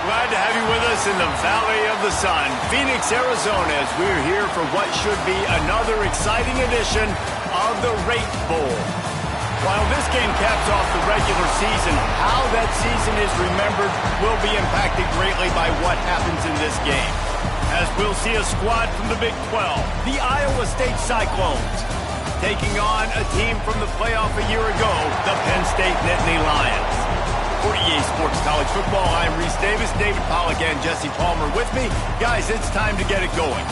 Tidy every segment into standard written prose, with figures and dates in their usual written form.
Glad to have you with us in the Valley of the Sun, Phoenix, Arizona, as we're here for what should be another exciting edition of the Rate Bowl. While this game caps off the regular season, how that season is remembered will be impacted greatly by what happens in this game. As we'll see a squad from the Big 12, the Iowa State Cyclones, taking on a team from the playoff a year ago, the Penn State Nittany Lions. For EA Sports College Football, I'm Reese Davis, David Pollack, and Jesse Palmer with me. Guys, it's time to get it going.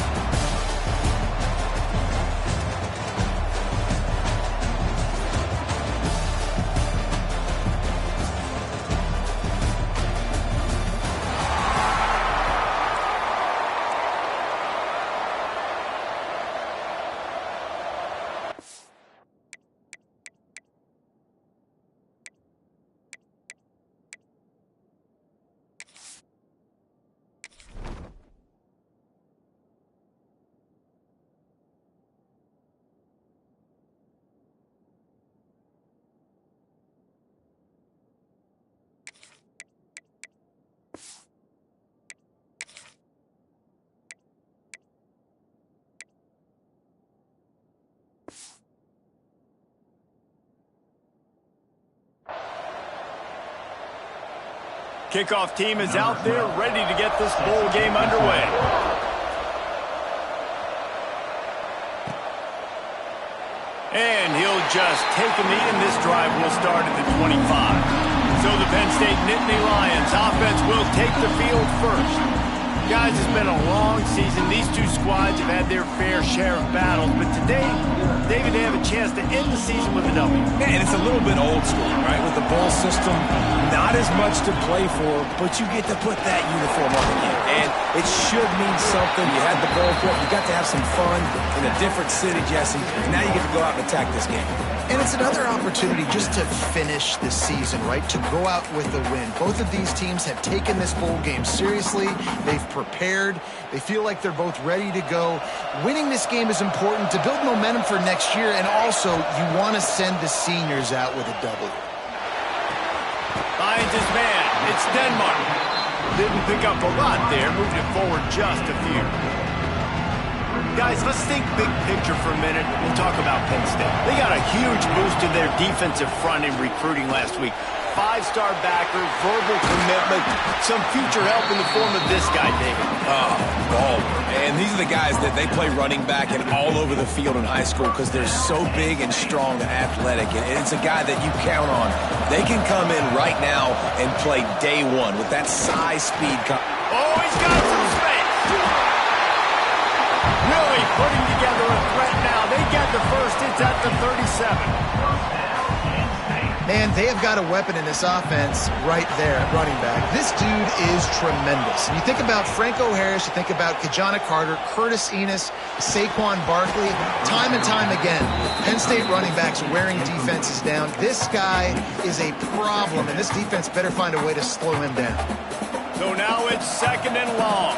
Kickoff team is out there ready to get this bowl game underway. And he'll just take a knee, and this drive will start at the 25. So the Penn State Nittany Lions offense will take the field first. Guys, it's been a long season. These two squads have had their fair share of battles, but today, David, they have a chance to end the season with a W. Man, it's a little bit old school, right? With the bowl system, not as much to play for, but you get to put that uniform on again. And it should mean something. You had the bowl trip. You got to have some fun in a different city, Jesse. And now you get to go out and attack this game. And it's another opportunity just to finish the season, right? To go out with a win. Both of these teams have taken this bowl game seriously. They've prepared. They feel like they're both ready to go. Winning this game is important to build momentum for next year, and also you want to send the seniors out with a W. Finds his man. It's Denmark. Didn't pick up a lot there. Moved it forward just a few. Guys, let's think big picture for a minute and talk about Penn State. They got a huge boost in their defensive front in recruiting last week. Five-star backer, verbal commitment, some future help in the form of this guy, David. And these are the guys that they play running back and all over the field in high school because they're so big and strong and athletic. And it's a guy that you count on. They can come in right now and play day one with that size, speed. Oh, he's got some space. Really putting together a threat now. They get the first. It's at the 37. Man, they have got a weapon in this offense right there at running back. This dude is tremendous. And you think about Franco Harris, you think about Kajana Carter, Curtis Enos, Saquon Barkley, time and time again, Penn State running backs wearing defenses down. This guy is a problem, and this defense better find a way to slow him down. So now it's second and long.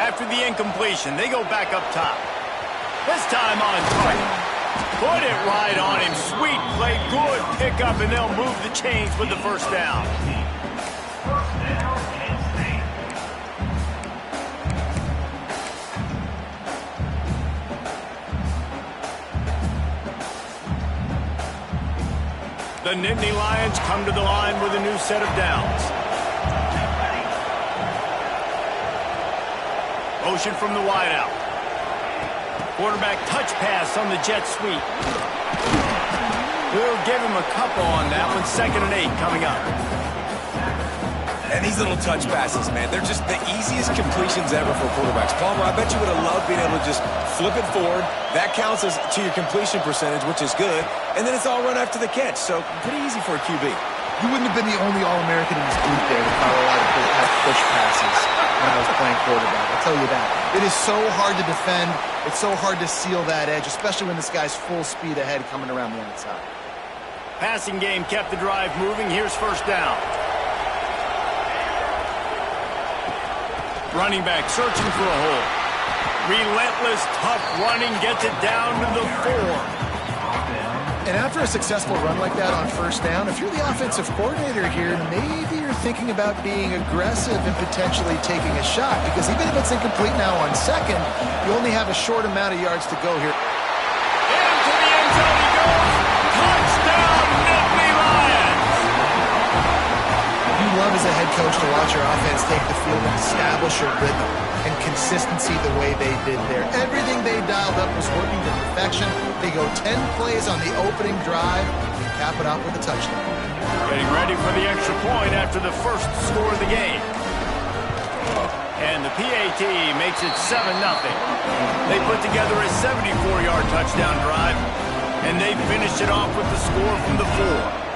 After the incompletion, they go back up top. This time on target. Put it right on him. Sweet play, good pickup, and they'll move the chains with the first down. The Nittany Lions come to the line with a new set of downs. Motion from the wideout. Quarterback touch pass on the jet sweep. We'll give him a couple on that one. 2nd and 8 coming up. And these little touch passes, man, they're just the easiest completions ever for quarterbacks. Palmer, I bet you would have loved being able to just flip it forward. That counts as to your completion percentage, which is good. And then it's all run after the catch. So pretty easy for a QB. You wouldn't have been the only All-American in this group there to follow a lot of push passes when I was playing quarterback. I'll tell you that. It is so hard to defend. It's so hard to seal that edge, especially when this guy's full speed ahead coming around the outside. Passing game kept the drive moving. Here's first down. Running back searching for a hole. Relentless, tough running, gets it down to the 4. And after a successful run like that on first down, if you're the offensive coordinator here, maybe you're thinking about being aggressive and potentially taking a shot, because even if it's incomplete now on second, you only have a short amount of yards to go here. Into the end zone he goes. Touchdown, Nittany Lions! You love as a head coach to watch your offense take the field and establish a rhythm and consistency the way they did there. Everything they dialed up was working to perfection. They go 10 plays on the opening drive and cap it off with a touchdown. Getting ready for the extra point after the first score of the game. And the PAT makes it 7-0. They put together a 74-yard touchdown drive, and they finished it off with the score from the 4.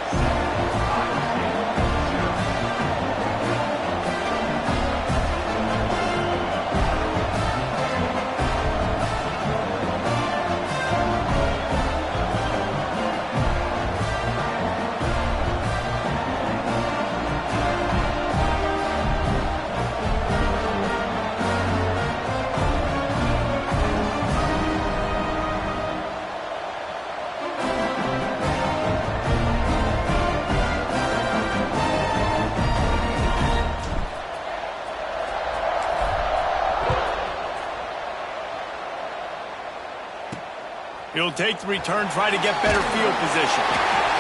He'll take the return, try to get better field position.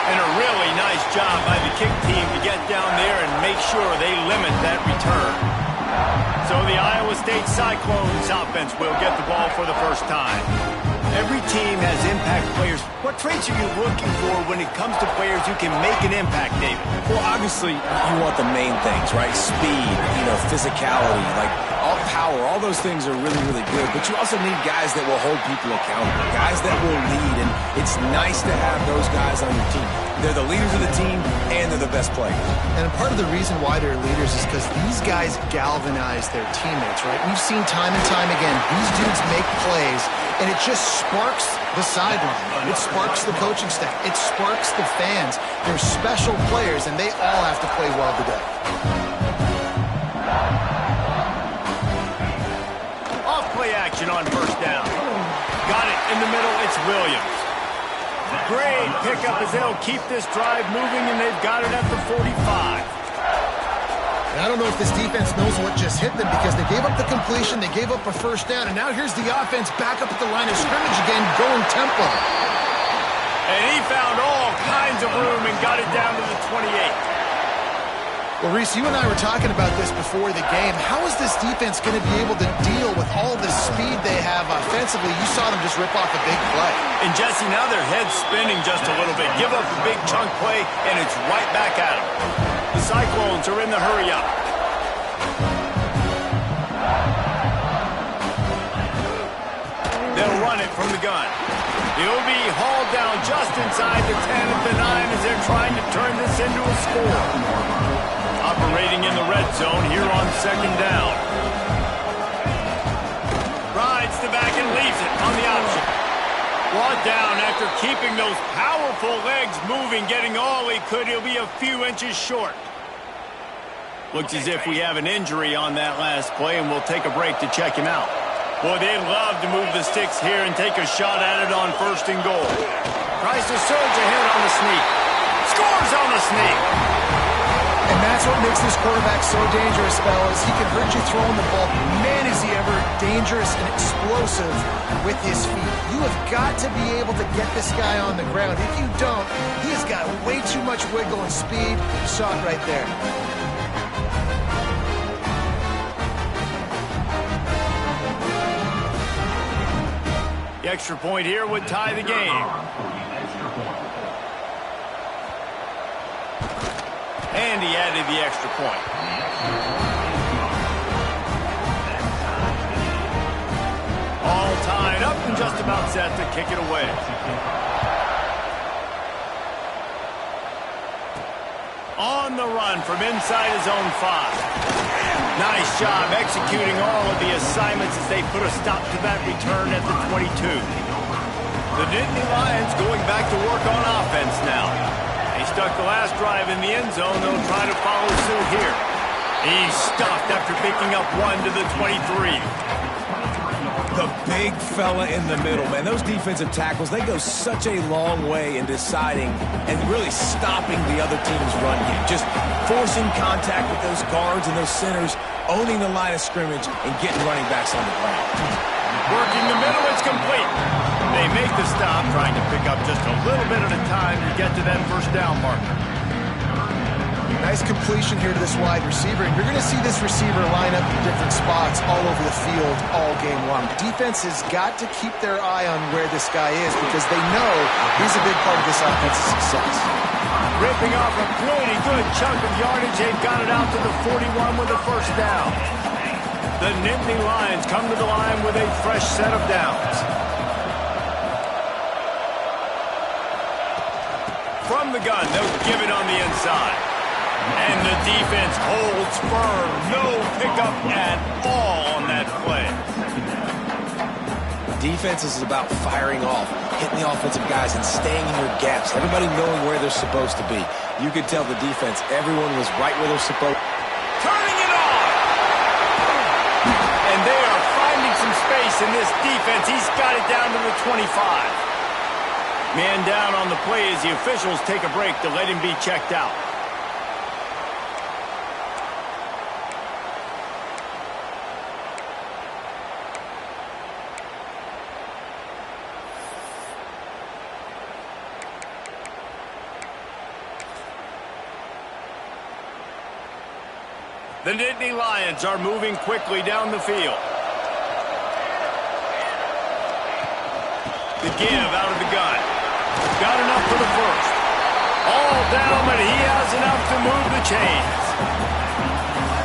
And a really nice job by the kick team to get down there and make sure they limit that return. So the Iowa State Cyclones offense will get the ball for the first time. Every team has impact players. What traits are you looking for when it comes to players who can make an impact, David? Well, obviously, you want the main things, right? Speed, physicality, like all power, all those things are really, really good. But you also need guys that will hold people accountable, guys that will lead. And it's nice to have those guys on your team. They're the leaders of the team, and they're the best players. And part of the reason why they're leaders is because these guys galvanize their teammates, right? We've seen time and time again, these dudes make plays, and it just sparks the sideline. It sparks the coaching staff. It sparks the fans. They're special players, and they all have to play well today. Off play action on first down. Got it in the middle. It's Williams. Great pickup as they'll keep this drive moving, and they've got it at the 45. And I don't know if this defense knows what just hit them, because they gave up the completion, they gave up a first down, and now here's the offense back up at the line of scrimmage again, going tempo. And he found all kinds of room and got it down to the 28. Well, Reese, you and I were talking about this before the game. How is this defense going to be able to deal with all the speed they have offensively? You saw them just rip off a big play. And Jesse, now their head's spinning just a little bit. Give up a big chunk play, and it's right back at them. The Cyclones are in the hurry-up. They'll run it from the gun. He'll be hauled down just inside the 10 at the 9 as they're trying to turn this into a score. Operating in the red zone here on second down. Rides the back and leaves it on the option. Brought down after keeping those powerful legs moving, getting all he could. He'll be a few inches short. Looks as if we have an injury on that last play, and we'll take a break to check him out. Boy, they'd love to move the sticks here and take a shot at it on first and goal. Tries to surge ahead on the sneak. Scores on the sneak. And that's what makes this quarterback so dangerous, fellas. He can hurt you throwing the ball. Man, is he ever dangerous and explosive with his feet. You have got to be able to get this guy on the ground. If you don't, he has got way too much wiggle and speed. You saw it right there. The extra point here would tie the game. And he added the extra point. All tied up and just about set to kick it away. On the run from inside his own 5. Nice job executing all of the assignments as they put a stop to that return at the 22. The Nittany Lions going back to work on offense now. They stuck the last drive in the end zone. They'll try to follow suit here. He's stuffed after picking up 1 to the 23. The big fella in the middle, man. Those defensive tackles, they go such a long way in deciding and really stopping the other team's run game. Just forcing contact with those guards and those centers, owning the line of scrimmage, and getting running backs on the ground. Working the middle, it's complete. They make the stop, trying to pick up just a little bit at a time to get to that first down marker. Nice completion here to this wide receiver, and you're going to see this receiver line up in different spots all over the field all game long. The defense has got to keep their eye on where this guy is because they know he's a big part of this offense's success. Ripping off a pretty good chunk of yardage. They've got it out to the 41 with a first down. The Nittany Lions come to the line with a fresh set of downs. From the gun, they'll give it on the inside. And the defense holds firm. No pickup at all on that play. Defense is about firing off, hitting the offensive guys and staying in your gaps. Everybody knowing where they're supposed to be. You could tell the defense, everyone was right where they're supposed to. Turning it on! And they are finding some space in this defense. He's got it down to the 25. Man down on the play as the officials take a break to let him be checked out. The Nittany Lions are moving quickly down the field. The give out of the gun. Got enough for the first. All down, but he has enough to move the chains.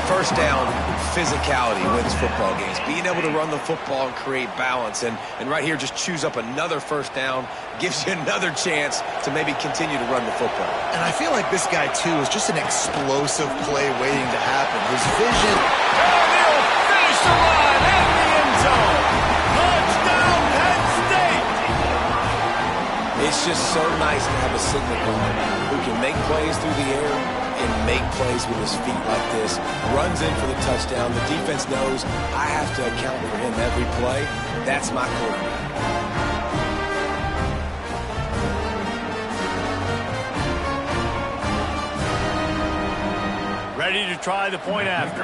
First down, physicality wins football games. Being able to run the football and create balance. And right here, just choose up another first down. Gives you another chance to maybe continue to run the football. And I feel like this guy, too, is just an explosive play waiting to happen. His vision. And he'll finish the line in the end zone. Touchdown, Penn State. It's just so nice to have a signal guard who can make plays through the air and make plays with his feet like this. Runs in for the touchdown. The defense knows I have to account for him every play. That's my quarterback. Ready to try the point after.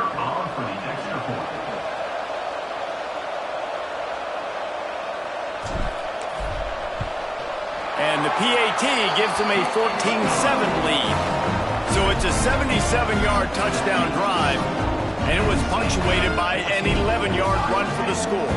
And the PAT gives them a 14-7 lead. So it's a 77-yard touchdown drive, and it was punctuated by an 11-yard run for the score.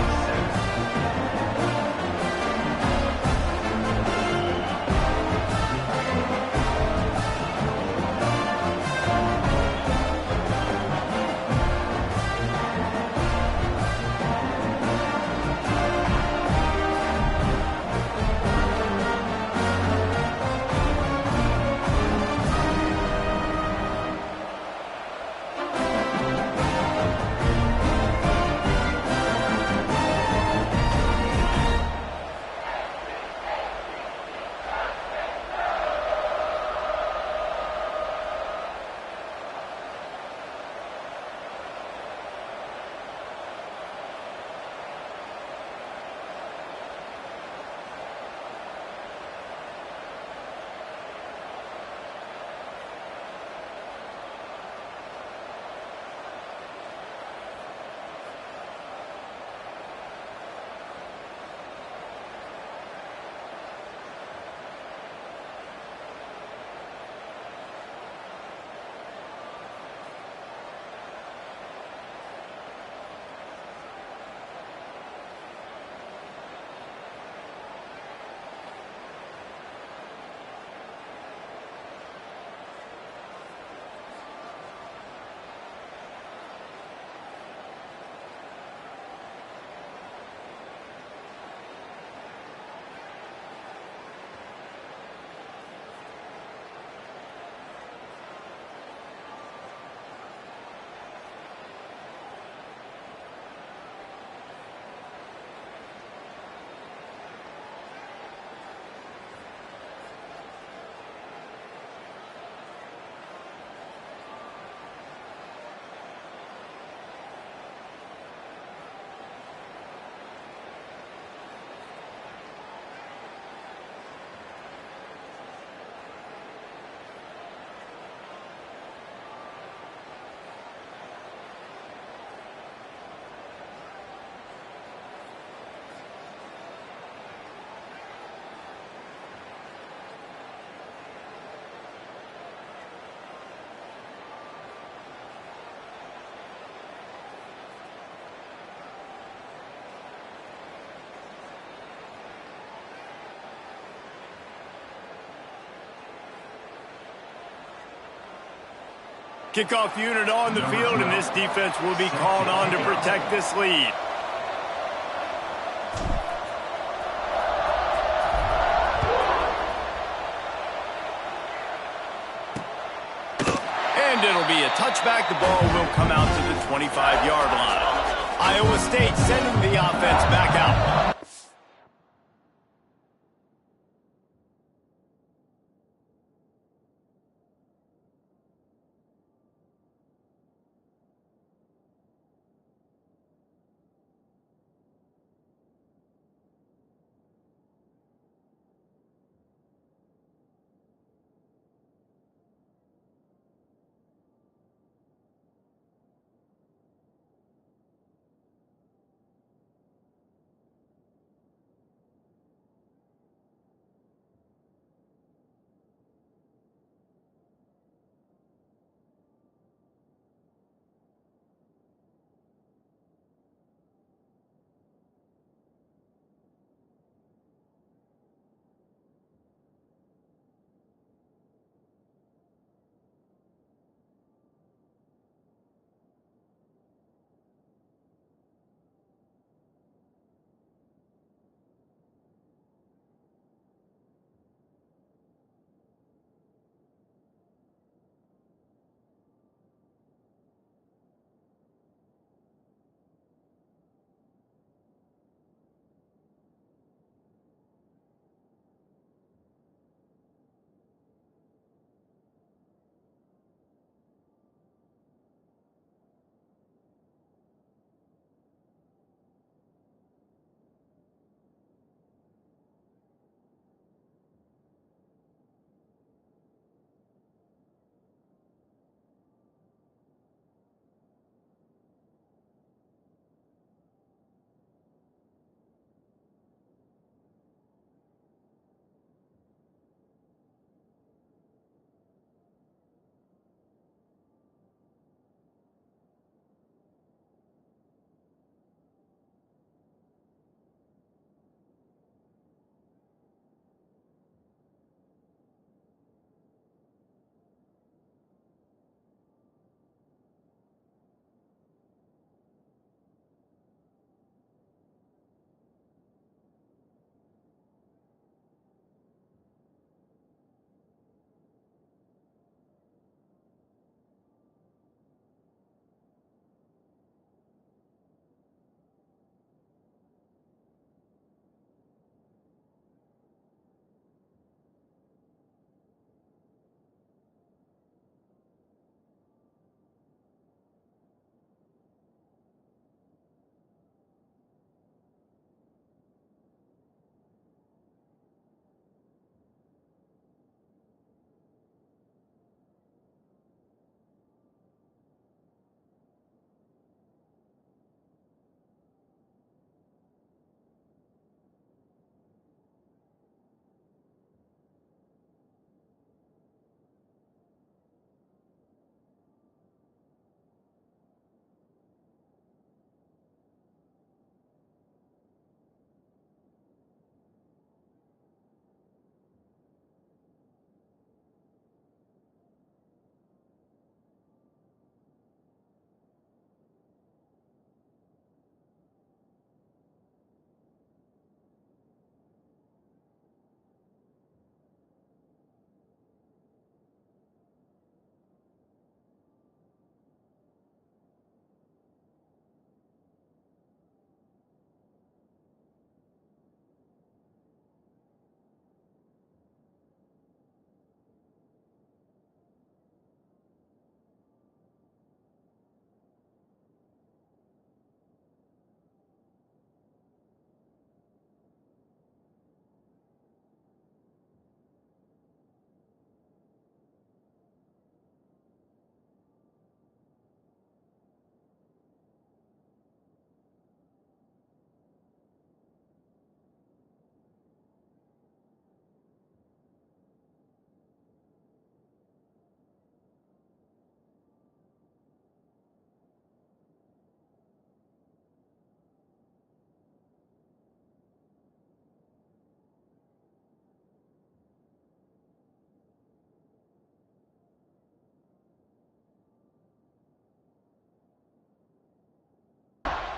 Kickoff unit on the field, and this defense will be called on to protect this lead. And it'll be a touchback. The ball will come out to the 25-yard line. Iowa State sending the offense back out.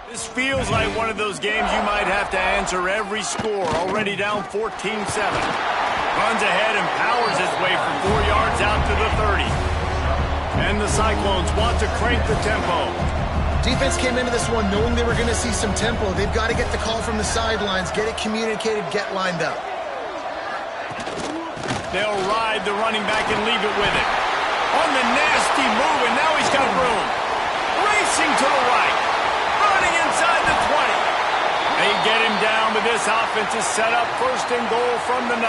This feels like one of those games you might have to answer every score. Already down 14-7. Runs ahead and powers his way for 4 yards out to the 30. And the Cyclones want to crank the tempo. Defense came into this one knowing they were going to see some tempo. They've got to get the call from the sidelines, get it communicated, get lined up. They'll ride the running back and leave it with it. On the nasty move, and now he's got room. Racing to the right. Running inside the 20. They get him down, but this offense is set up first and goal from the 9.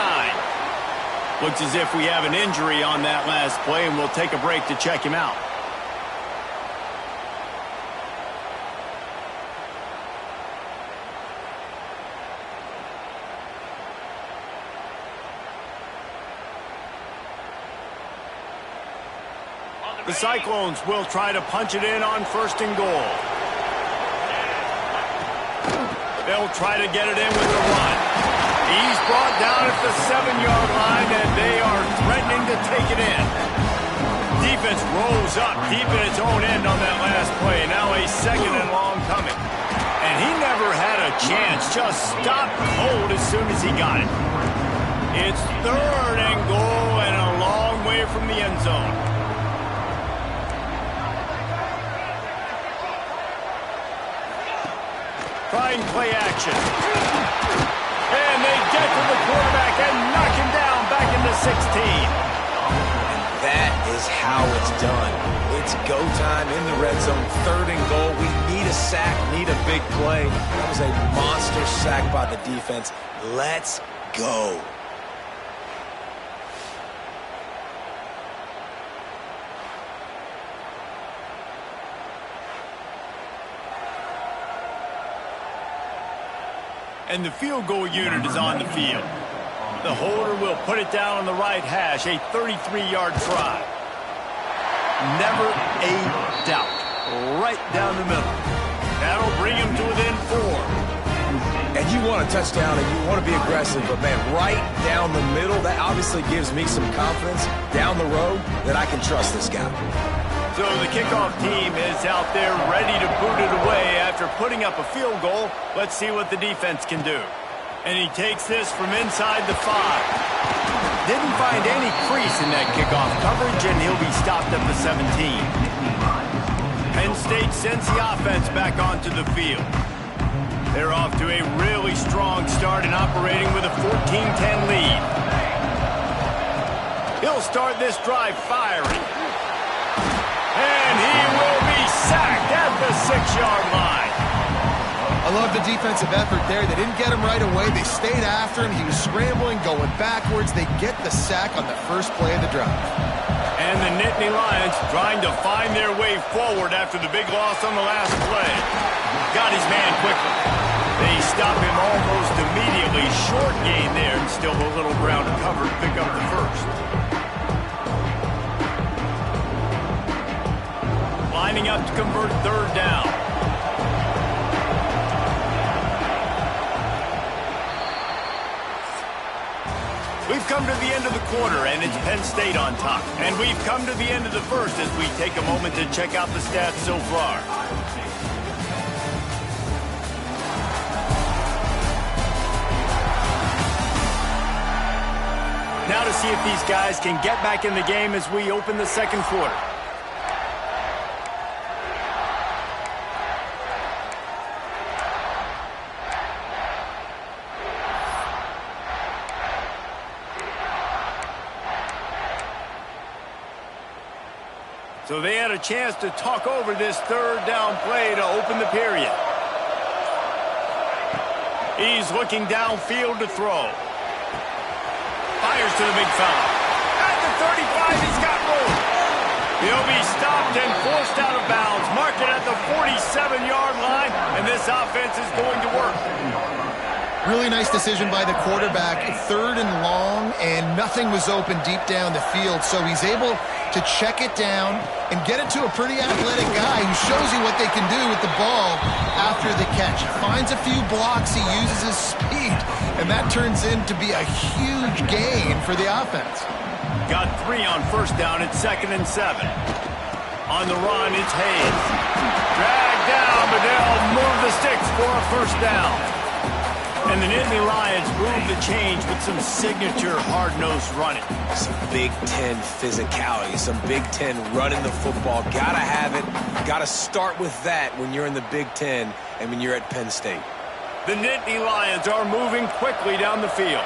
Looks as if we have an injury on that last play, and we'll take a break to check him out. The Cyclones will try to punch it in on first and goal. They'll try to get it in with the run. He's brought down at the 7-yard line, and they are threatening to take it in. Defense rolls up deep in its own end on that last play. Now a 2nd and long coming. And he never had a chance. Just stopped cold as soon as he got it. It's 3rd and goal and a long way from the end zone. Trying play action. And they get to the quarterback and knock him down back into 16. And that is how it's done. It's go time in the red zone. 3rd and goal. We need a sack, need a big play. That was a monster sack by the defense. Let's go. And the field goal unit is on the field. The holder will put it down on the right hash, a 33-yard try. Never a doubt. Right down the middle. That'll bring him to within 4. And you want a touchdown and you want to be aggressive, but man, right down the middle, that obviously gives me some confidence down the road that I can trust this guy. So the kickoff team is out there ready to boot it away after putting up a field goal. Let's see what the defense can do. And he takes this from inside the 5. Didn't find any crease in that kickoff coverage, and he'll be stopped at the 17. Penn State sends the offense back onto the field. They're off to a really strong start and operating with a 14-10 lead. He'll start this drive firing. And he will be sacked at the 6-yard line. I love the defensive effort there. They didn't get him right away. They stayed after him. He was scrambling, going backwards. They get the sack on the first play of the drive. And the Nittany Lions trying to find their way forward after the big loss on the last play. Got his man quickly. They stop him almost immediately. Short gain there, and still a little ground to cover to pick up the first. Lining up to convert 3rd down. We've come to the end of the quarter, and it's Penn State on top. And we've come to the end of the first as we take a moment to check out the stats so far. Now to see if these guys can get back in the game as we open the second quarter. So they had a chance to talk over this 3rd down play to open the period. He's looking downfield to throw. Fires to the big fella. At the 35, he's got room. He'll be stopped and forced out of bounds. Marked it at the 47-yard line, and this offense is going to work. Really nice decision by the quarterback. 3rd and long, and nothing was open deep down the field. So he's able to check it down and get it to a pretty athletic guy who shows you what they can do with the ball after the catch. He finds a few blocks, he uses his speed, and that turns into be a huge gain for the offense. Got 3 on first down at 2nd and 7. On the run, it's Hayes. Dragged down, but they'll move the sticks for a first down. And the Nittany Lions move the change with some signature hard-nosed running. Some Big Ten physicality, some Big Ten running the football. Gotta have it. Gotta start with that when you're in the Big Ten and when you're at Penn State. The Nittany Lions are moving quickly down the field.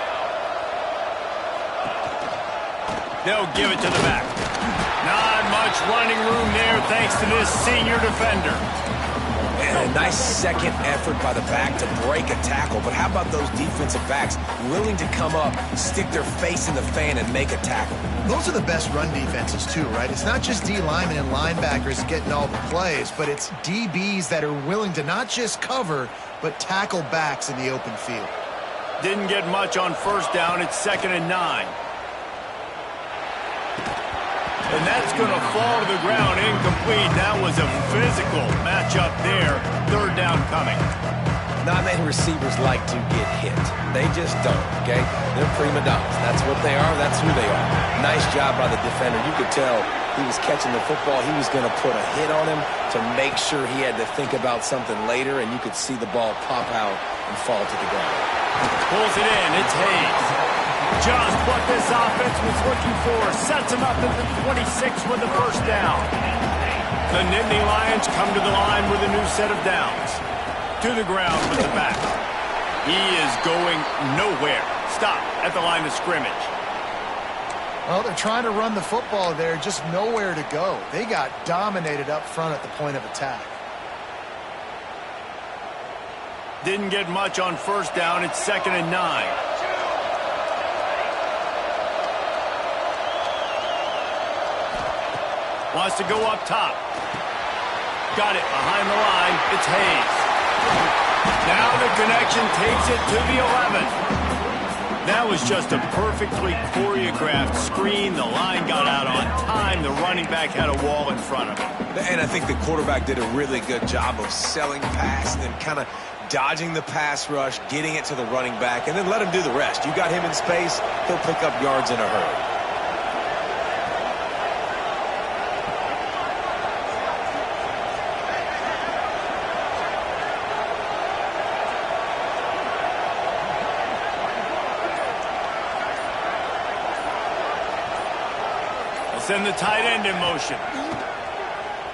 They'll give it to the back. Not much running room there thanks to this senior defender. And a nice second effort by the back to break a tackle. But how about those defensive backs willing to come up, stick their face in the fan, and make a tackle? Those are the best run defenses too, right? It's not just D linemen and linebackers getting all the plays, but it's DBs that are willing to not just cover, but tackle backs in the open field. Didn't get much on first down. It's 2nd and 9. And that's going to fall to the ground incomplete. That was a physical matchup there. 3rd down coming. Not many receivers like to get hit. They just don't, okay? They're prima donnas. That's what they are. That's who they are. Nice job by the defender. You could tell he was catching the football. He was going to put a hit on him to make sure he had to think about something later, and you could see the ball pop out and fall to the ground. Pulls it in. It's Hayes. Just what this offense was looking for. Sets him up at the 26 with the first down. The Nittany Lions come to the line with a new set of downs. To the ground with the back. He is going nowhere. Stop at the line of scrimmage. Well, they're trying to run the football there, just nowhere to go. They got dominated up front at the point of attack. Didn't get much on first down. It's 2nd and 9. Wants to go up top. Got it behind the line. It's Hayes. Now the connection takes it to the 11. That was just a perfectly choreographed screen. The line got out on time. The running back had a wall in front of him. And I think the quarterback did a really good job of selling pass and then kind of dodging the pass rush, getting it to the running back, and then let him do the rest. You got him in space, he'll pick up yards in a hurry. Send the tight end in motion.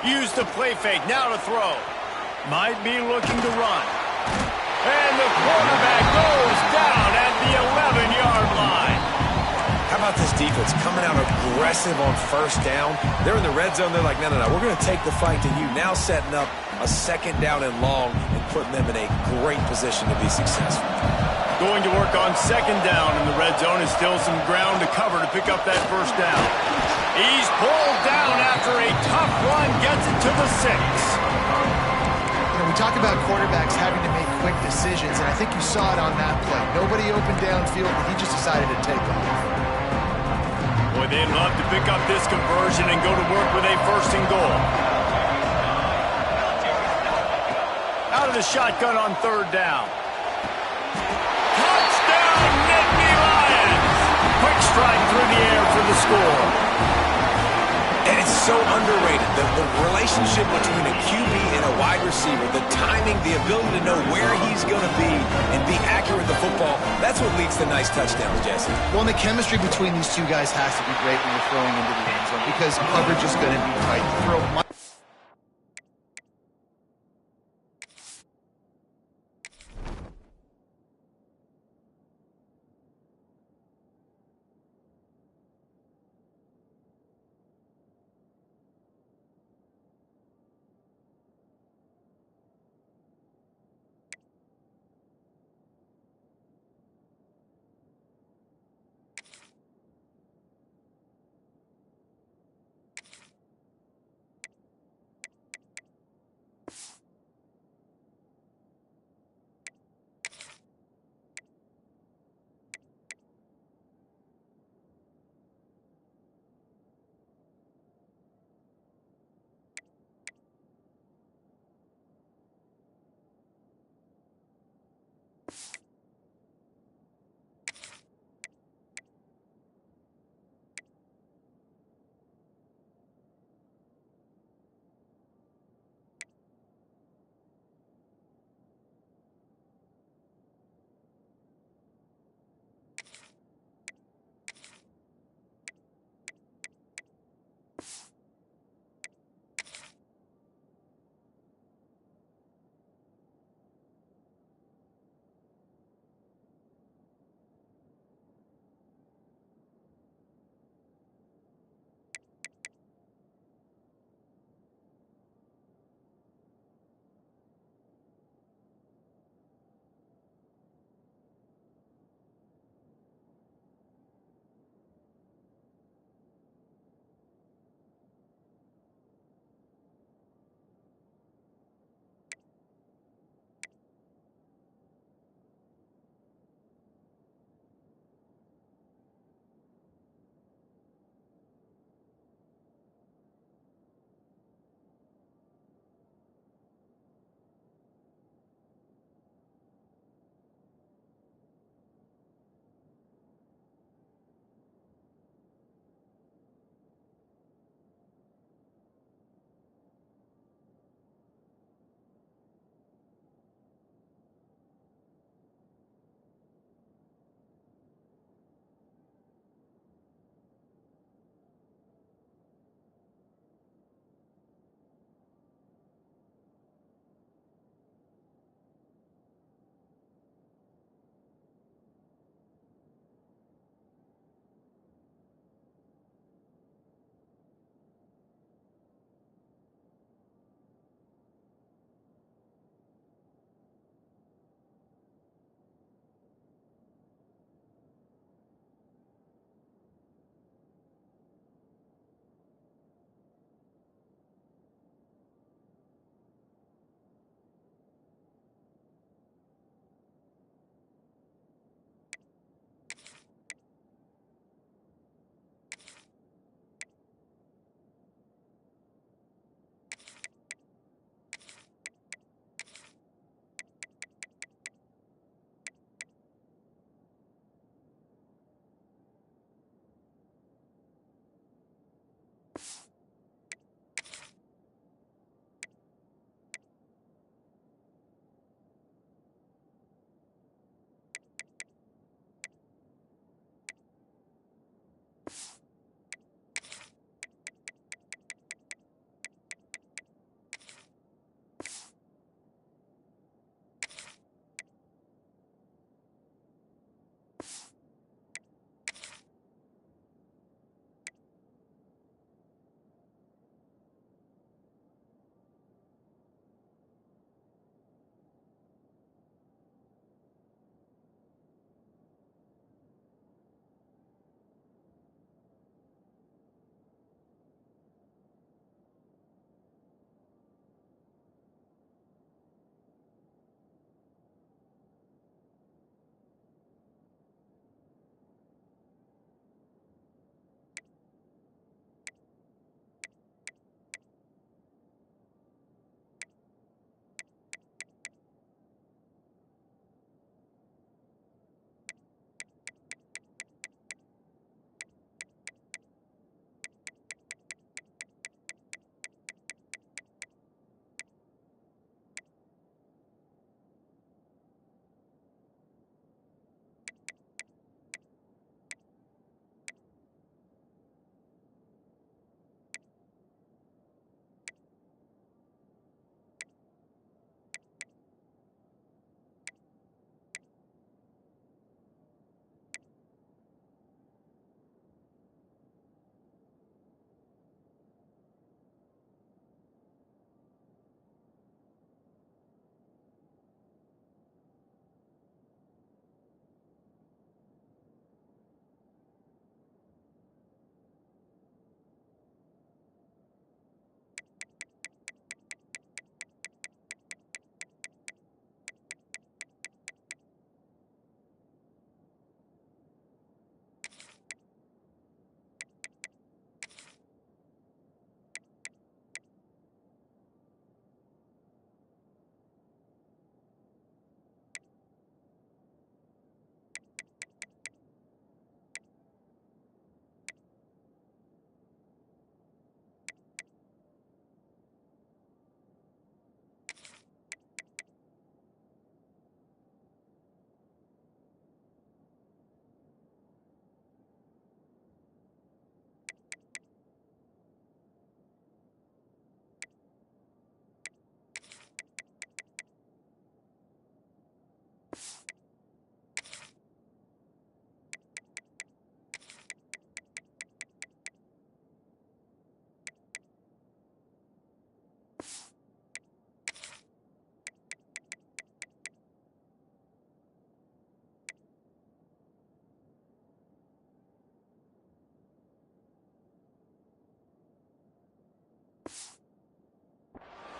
Use the play fake. Now to throw. Might be looking to run. And the quarterback goes down at the 11-yard line. How about this defense coming out aggressive on first down? They're in the red zone. They're like, no, we're going to take the fight to you. Now setting up a 2nd down and long and putting them in a great position to be successful. Going to work on 2nd down in the red zone. Is still some ground to cover to pick up that first down. He's pulled down after a tough run, gets it to the 6. We talk about quarterbacks having to make quick decisions, and I think you saw it on that play. Nobody open downfield, but he just decided to take off. Boy, they'd love to pick up this conversion and go to work with a 1st and goal. Out of the shotgun on 3rd down. Touchdown, Nittany Lions! Quick strike through the air for the score. And it's so underrated, the relationship between a QB and a wide receiver, the timing, the ability to know where he's going to be and be accurate with the football, that's what leads to nice touchdowns, Jesse. Well, and the chemistry between these two guys has to be great when you're throwing into the end zone because coverage is going to be tight. You throw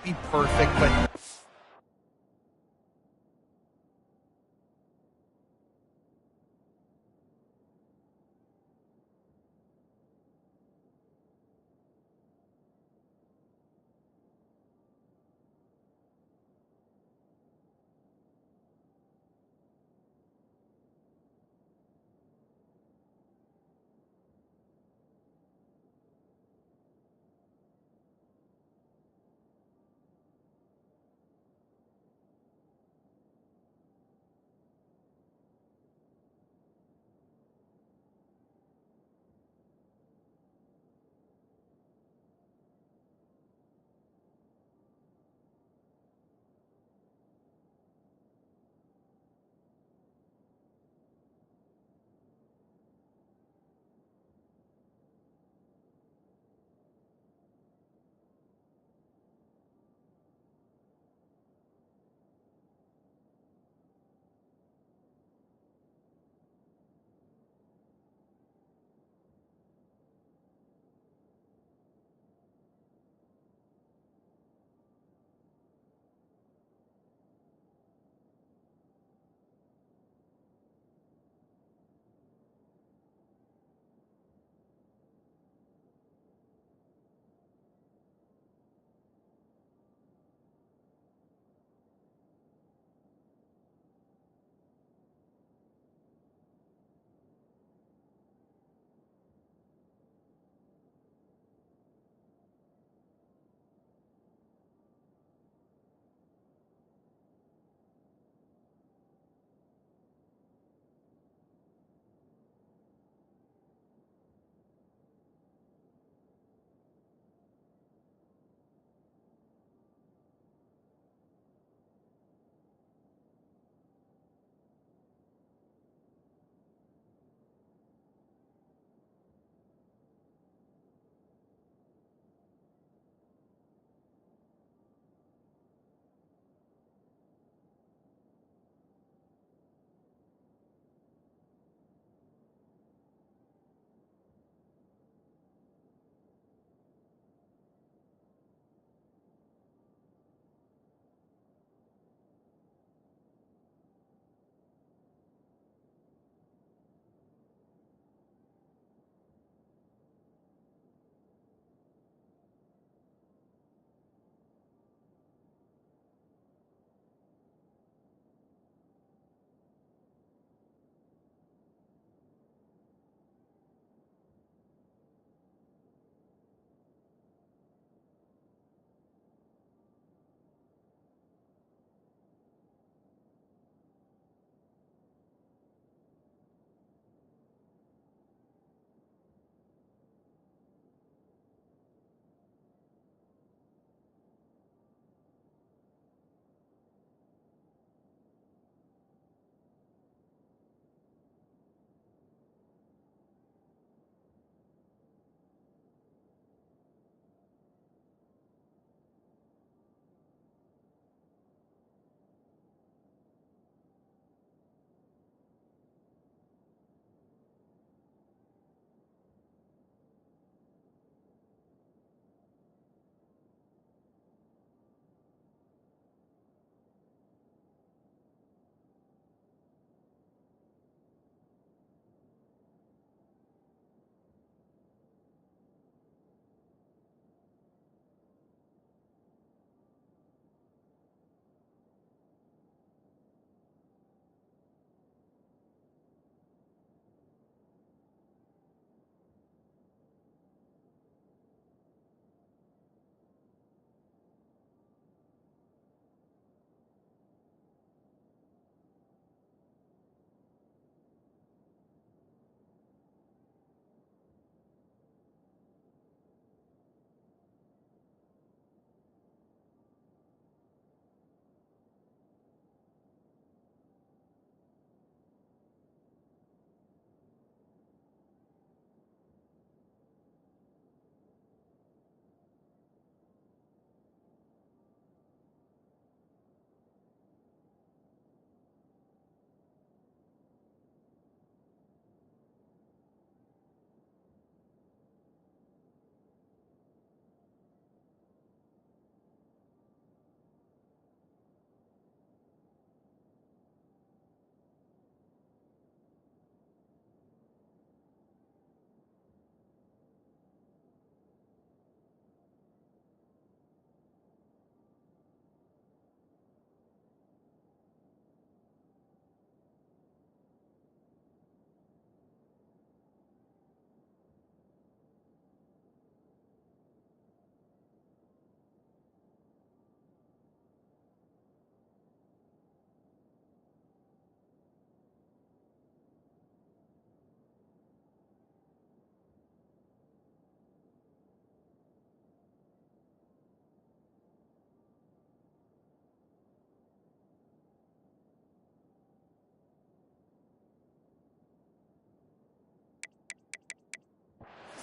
be perfect, but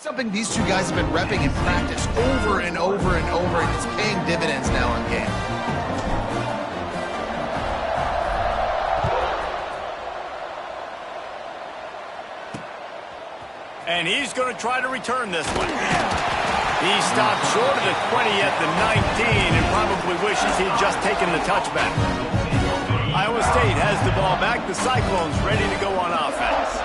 Something these two guys have been repping in practice over and over and over, and it's paying dividends now in game. And he's going to try to return this one. He stopped short of the 20 at the 19 and probably wishes he'd just taken the touchback. Iowa State has the ball back. The Cyclones ready to go on offense.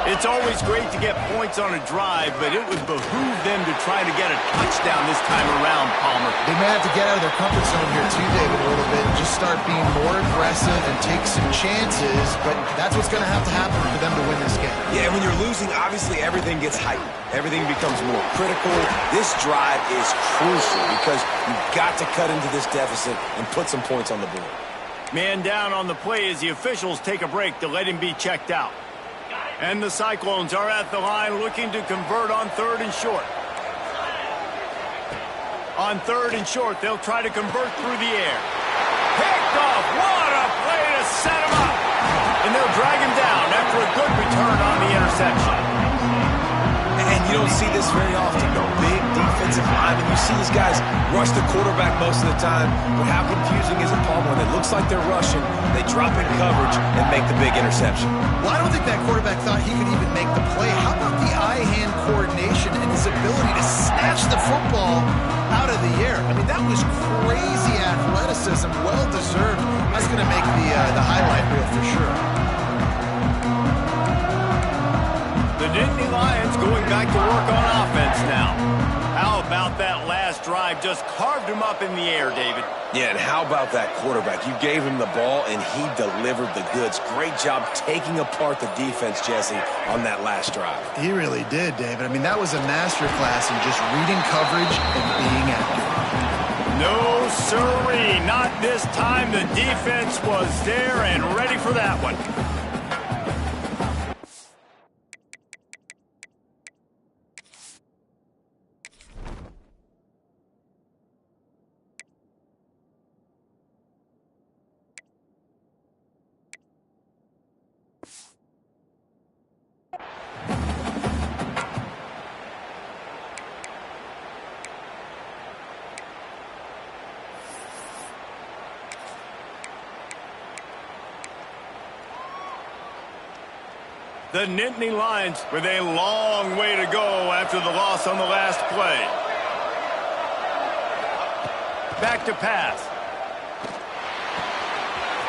It's always great to get points on a drive, but it would behoove them to try to get a touchdown this time around, Palmer. They may have to get out of their comfort zone here too, David, a little bit, and just start being more aggressive and take some chances, but that's what's going to happen for them to win this game. Yeah, when you're losing, obviously everything gets heightened. Everything becomes more critical. This drive is crucial because you've got to cut into this deficit and put some points on the board. Man down on the play as the officials take a break to let him be checked out. And the Cyclones are at the line looking to convert on 3rd and short. On 3rd and short, they'll try to convert through the air. Picked off. What a play to set him up. And they'll drag him down after a good return on the interception. And you don't see this very often, though. Big defensive linemen. You see these guys rush the quarterback most of the time, but how confusing is it, Paul, when it looks like they're rushing, they drop in coverage and make the big interception? Well, I don't think that quarterback thought he could even make the play. How about the eye-hand coordination and his ability to snatch the football out of the air? I mean, that was crazy athleticism, well-deserved. That's going to make the highlight reel for sure. The Nittany Lions going back to work on offense now. How about that last drive? Just carved him up in the air, David. Yeah, and how about that quarterback? You gave him the ball, and he delivered the goods. Great job taking apart the defense, Jesse, on that last drive. He really did, David. I mean, that was a masterclass in just reading coverage and being accurate. No, sirree. Not this time. The defense was there and ready for that one. The Nittany Lions with a long way to go after the loss on the last play. Back to pass.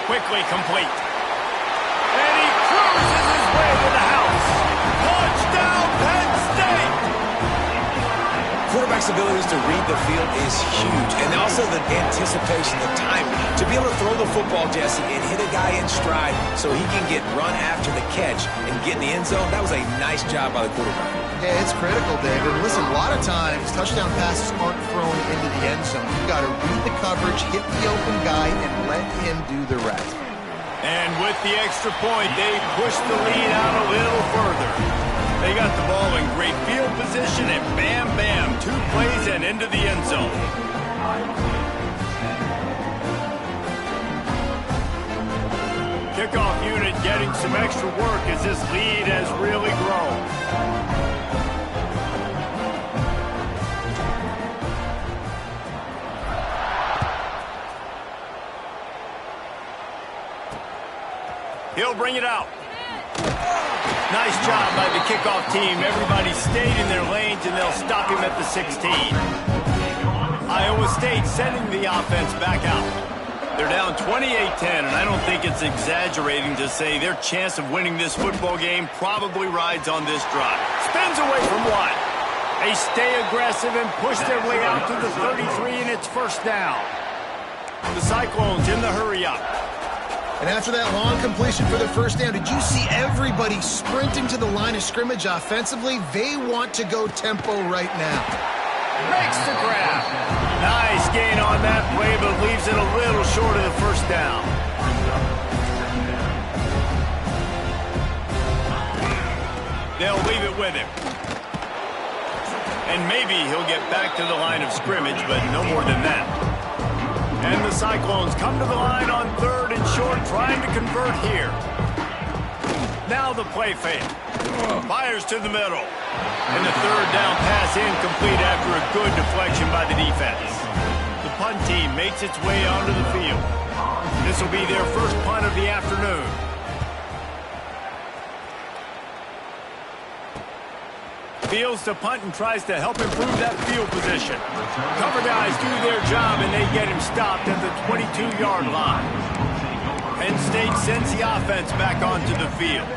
Quickly complete. And he cruises his way to the house. Touchdown, Penn State! Quarterback's abilities to read the field is huge, and also the anticipation, the time to be able to throw the football, Jesse, and hit a guy in stride so he can get run after the catch and get in the end zone. That was a nice job by the quarterback. Yeah, it's critical, David. Listen, a lot of times touchdown passes aren't thrown into the end zone. You've got to read the coverage, hit the open guy, and let him do the rest. And with the extra point, they push the lead out a little further. They got the ball in great field position, and bam, bam, 2 plays and into the end zone. Kickoff unit getting some extra work as this lead has really grown. He'll bring it out. Nice job by the kickoff team. Everybody stayed in their lanes, and they'll stop him at the 16. Iowa State sending the offense back out. They're down 28-10, and I don't think it's exaggerating to say their chance of winning this football game probably rides on this drive. Spins away from one. They stay aggressive and push their way out to the 33, and it's first down. The Cyclones in the hurry-up. And after that long completion for the first down, did you see everybody sprinting to the line of scrimmage offensively? They want to go tempo right now. Makes the grab. Nice gain on that play, but leaves it a little short of the first down. They'll leave it with him. And maybe he'll get back to the line of scrimmage, but no more than that. And the Cyclones come to the line on 3rd and short, trying to convert here. Now the play fake. Fires to the middle. And the third down pass incomplete after a good deflection by the defense. The punt team makes its way onto the field. This will be their first punt of the afternoon. Fields to punt and tries to help improve that field position. Cover guys do their job and they get him stopped at the 22-yard line. Penn State sends the offense back onto the field.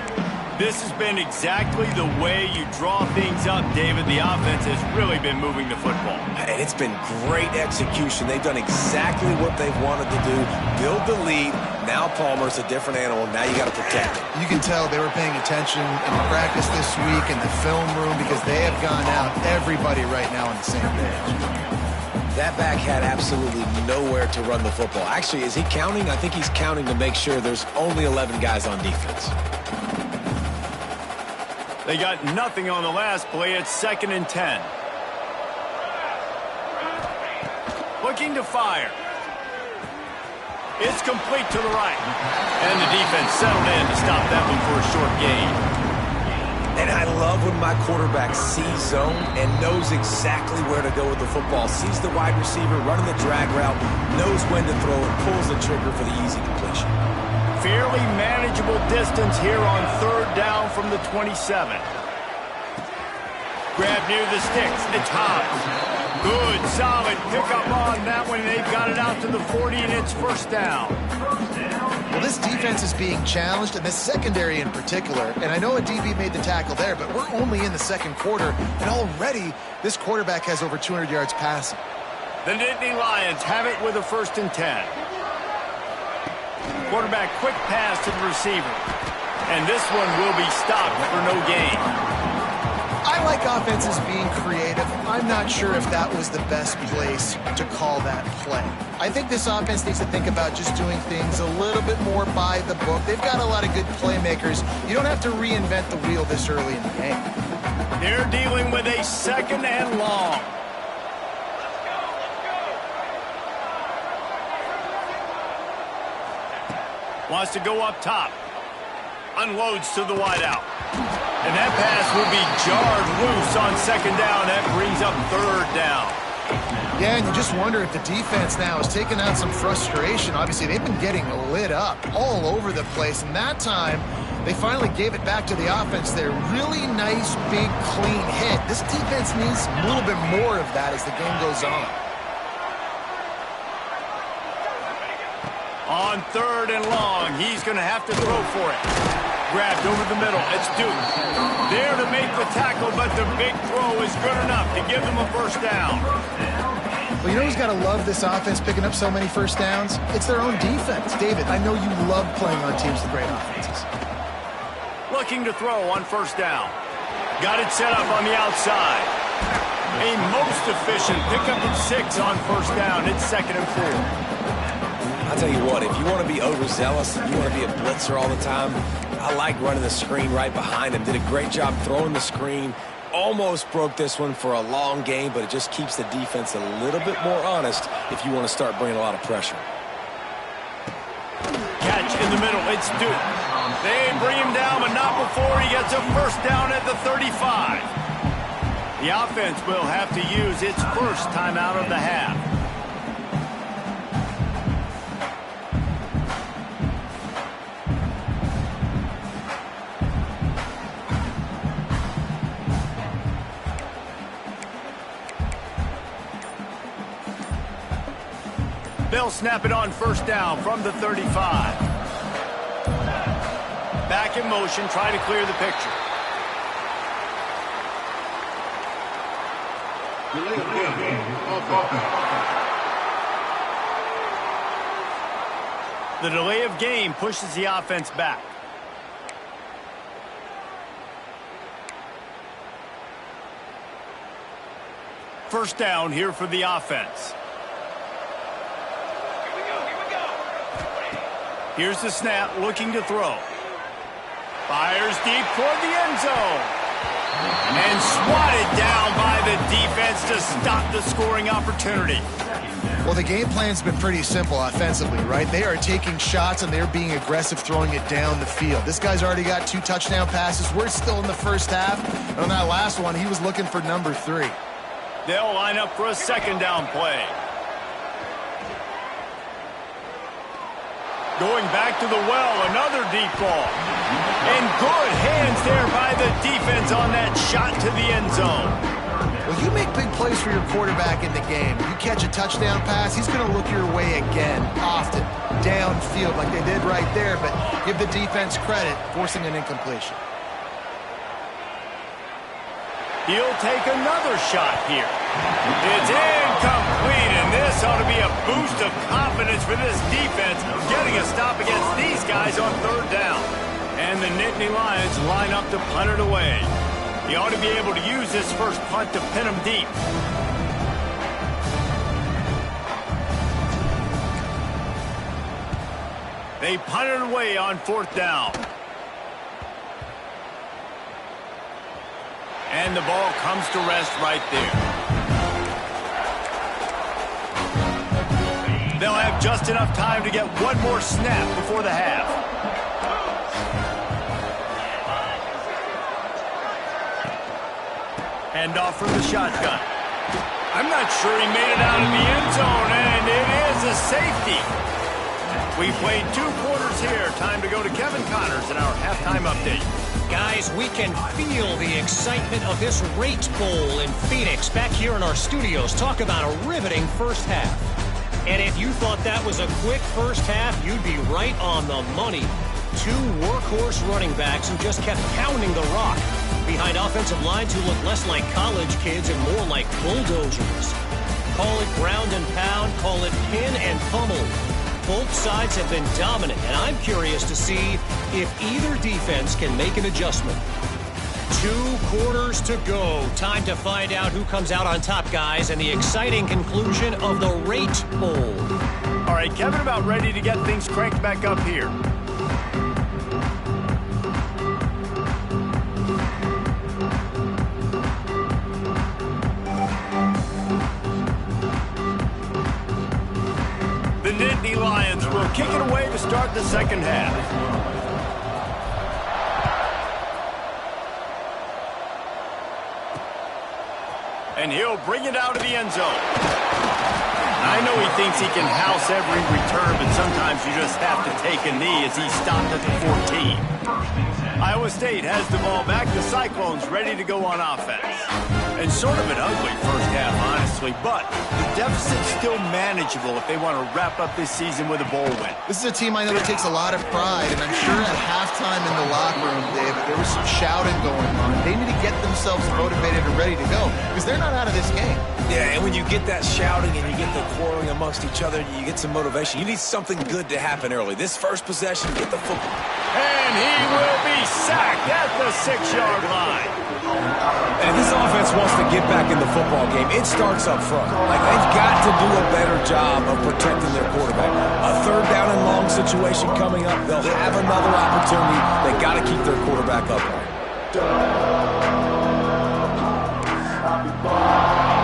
This has been exactly the way you draw things up, David. The offense has really been moving the football. And it's been great execution. They've done exactly what they've wanted to do. Build the lead. Now Palmer's a different animal. Now you got to protect it. You can tell they were paying attention in practice this week in the film room because they have gone out, everybody right now on the same page. That back had absolutely nowhere to run the football. Actually, is he counting? I think he's counting to make sure there's only 11 guys on defense. They got nothing on the last play. It's 2nd and 10. Looking to fire. It's complete to the right. And the defense settled in to stop that one for a short gain. And I love when my quarterback sees zone and knows exactly where to go with the football. Sees the wide receiver running the drag route, knows when to throw it, pulls the trigger for the easy completion. Fairly manageable distance here on 3rd down from the 27. Grab near the sticks. It's Hobbs. Good, solid pickup on that one. They've got it out to the 40, and it's 1st down. Well, this defense is being challenged, and this secondary in particular. And I know a DB made the tackle there, but we're only in the 2nd quarter, and already this quarterback has over 200 yards passing. The Nittany Lions have it with a 1st and 10. Quarterback quick pass to the receiver. And this one will be stopped for no gain. I like offenses being creative. I'm not sure if that was the best place to call that play. I think this offense needs to think about just doing things a little bit more by the book. They've got a lot of good playmakers. You don't have to reinvent the wheel this early in the game. They're dealing with a 2nd and long. Wants to go up top. Unloads to the wideout. And that pass will be jarred loose on 2nd down. That brings up 3rd down. Yeah, and you just wonder if the defense now has taken out some frustration. Obviously, they've been getting lit up all over the place. And that time, they finally gave it back to the offense there. Really nice, big, clean hit. This defense needs a little bit more of that as the game goes on. On 3rd and long, he's going to have to throw for it. Grabbed over the middle. It's Duke. There to make the tackle, but the big throw is good enough to give them a 1st down. Well, you know who's got to love this offense picking up so many 1st downs? It's their own defense. David, I know you love playing on teams with great offenses. Looking to throw on 1st down. Got it set up on the outside. A most efficient pickup of 6 on 1st down. It's 2nd and 4. I'll tell you what, if you want to be overzealous, if you want to be a blitzer all the time, I like running the screen right behind him. Did a great job throwing the screen. Almost broke this one for a long game, but it just keeps the defense a little bit more honest if you want to start bringing a lot of pressure. Catch in the middle. It's Duke. They bring him down, but not before he gets a 1st down at the 35. The offense will have to use its 1st timeout of the half. They'll snap it on 1st down from the 35. Back in motion, try to clear the picture. The delay of game pushes the offense back. First down here for the offense. Here's the snap, looking to throw. Fires deep toward the end zone. And swatted down by the defense to stop the scoring opportunity. Well, the game plan's been pretty simple offensively, right? They are taking shots and they're being aggressive, throwing it down the field. This guy's already got 2 touchdown passes. We're still in the first half. And on that last one, he was looking for number 3. They'll line up for a second down play. Going back to the well, another deep ball. And good hands there by the defense on that shot to the end zone. Well, you make big plays for your quarterback in the game. You catch a touchdown pass, he's going to look your way again, often, downfield like they did right there, but give the defense credit, forcing an incompletion. He'll take another shot here. It's incomplete, and this ought to be a boost of confidence for this defense, getting a stop against these guys on third down. And the Nittany Lions line up to punt it away. He ought to be able to use this first punt to pin him deep. They punt it away on fourth down. And the ball comes to rest right there. They'll have just enough time to get one more snap before the half. Hand off from the shotgun. I'm not sure he made it out of the end zone, and it is a safety. We played 2 quarters here. Time to go to Kevin Connors in our halftime update. Guys, we can feel the excitement of this Rate Bowl in Phoenix back here in our studios. Talk about a riveting first half. And if you thought that was a quick first half, you'd be right on the money. 2 workhorse running backs who just kept pounding the rock behind offensive lines who look less like college kids and more like bulldozers. Call it ground and pound, call it pin and pummel. Both sides have been dominant, and I'm curious to see if either defense can make an adjustment. 2 quarters to go. Time to find out who comes out on top, guys, and the exciting conclusion of the Rate Bowl. All right, Kevin, about ready to get things cranked back up here. The Nittany Lions will kick it away to start the second half. And he'll bring it out of the end zone. I know he thinks he can house every return, but sometimes you just have to take a knee as he stopped at the 14. Iowa State has the ball back. The Cyclones ready to go on offense. And sort of an ugly first half, honestly, but the deficit's still manageable if they want to wrap up this season with a bowl win. This is a team I know that takes a lot of pride, and I'm sure at halftime in the locker room, Dave, there was some shouting going on. They need to get themselves motivated and ready to go, because they're not out of this game. Yeah, and when you get that shouting and you get the quarreling amongst each other, you get some motivation. You need something good to happen early. This first possession, get the football. And he will be sacked at the 6-yard line. And this offense wants to get back in the football game. It starts up front. Like, they've got to do a better job of protecting their quarterback. A third down and long situation coming up. They'll have another opportunity. They got to keep their quarterback upright.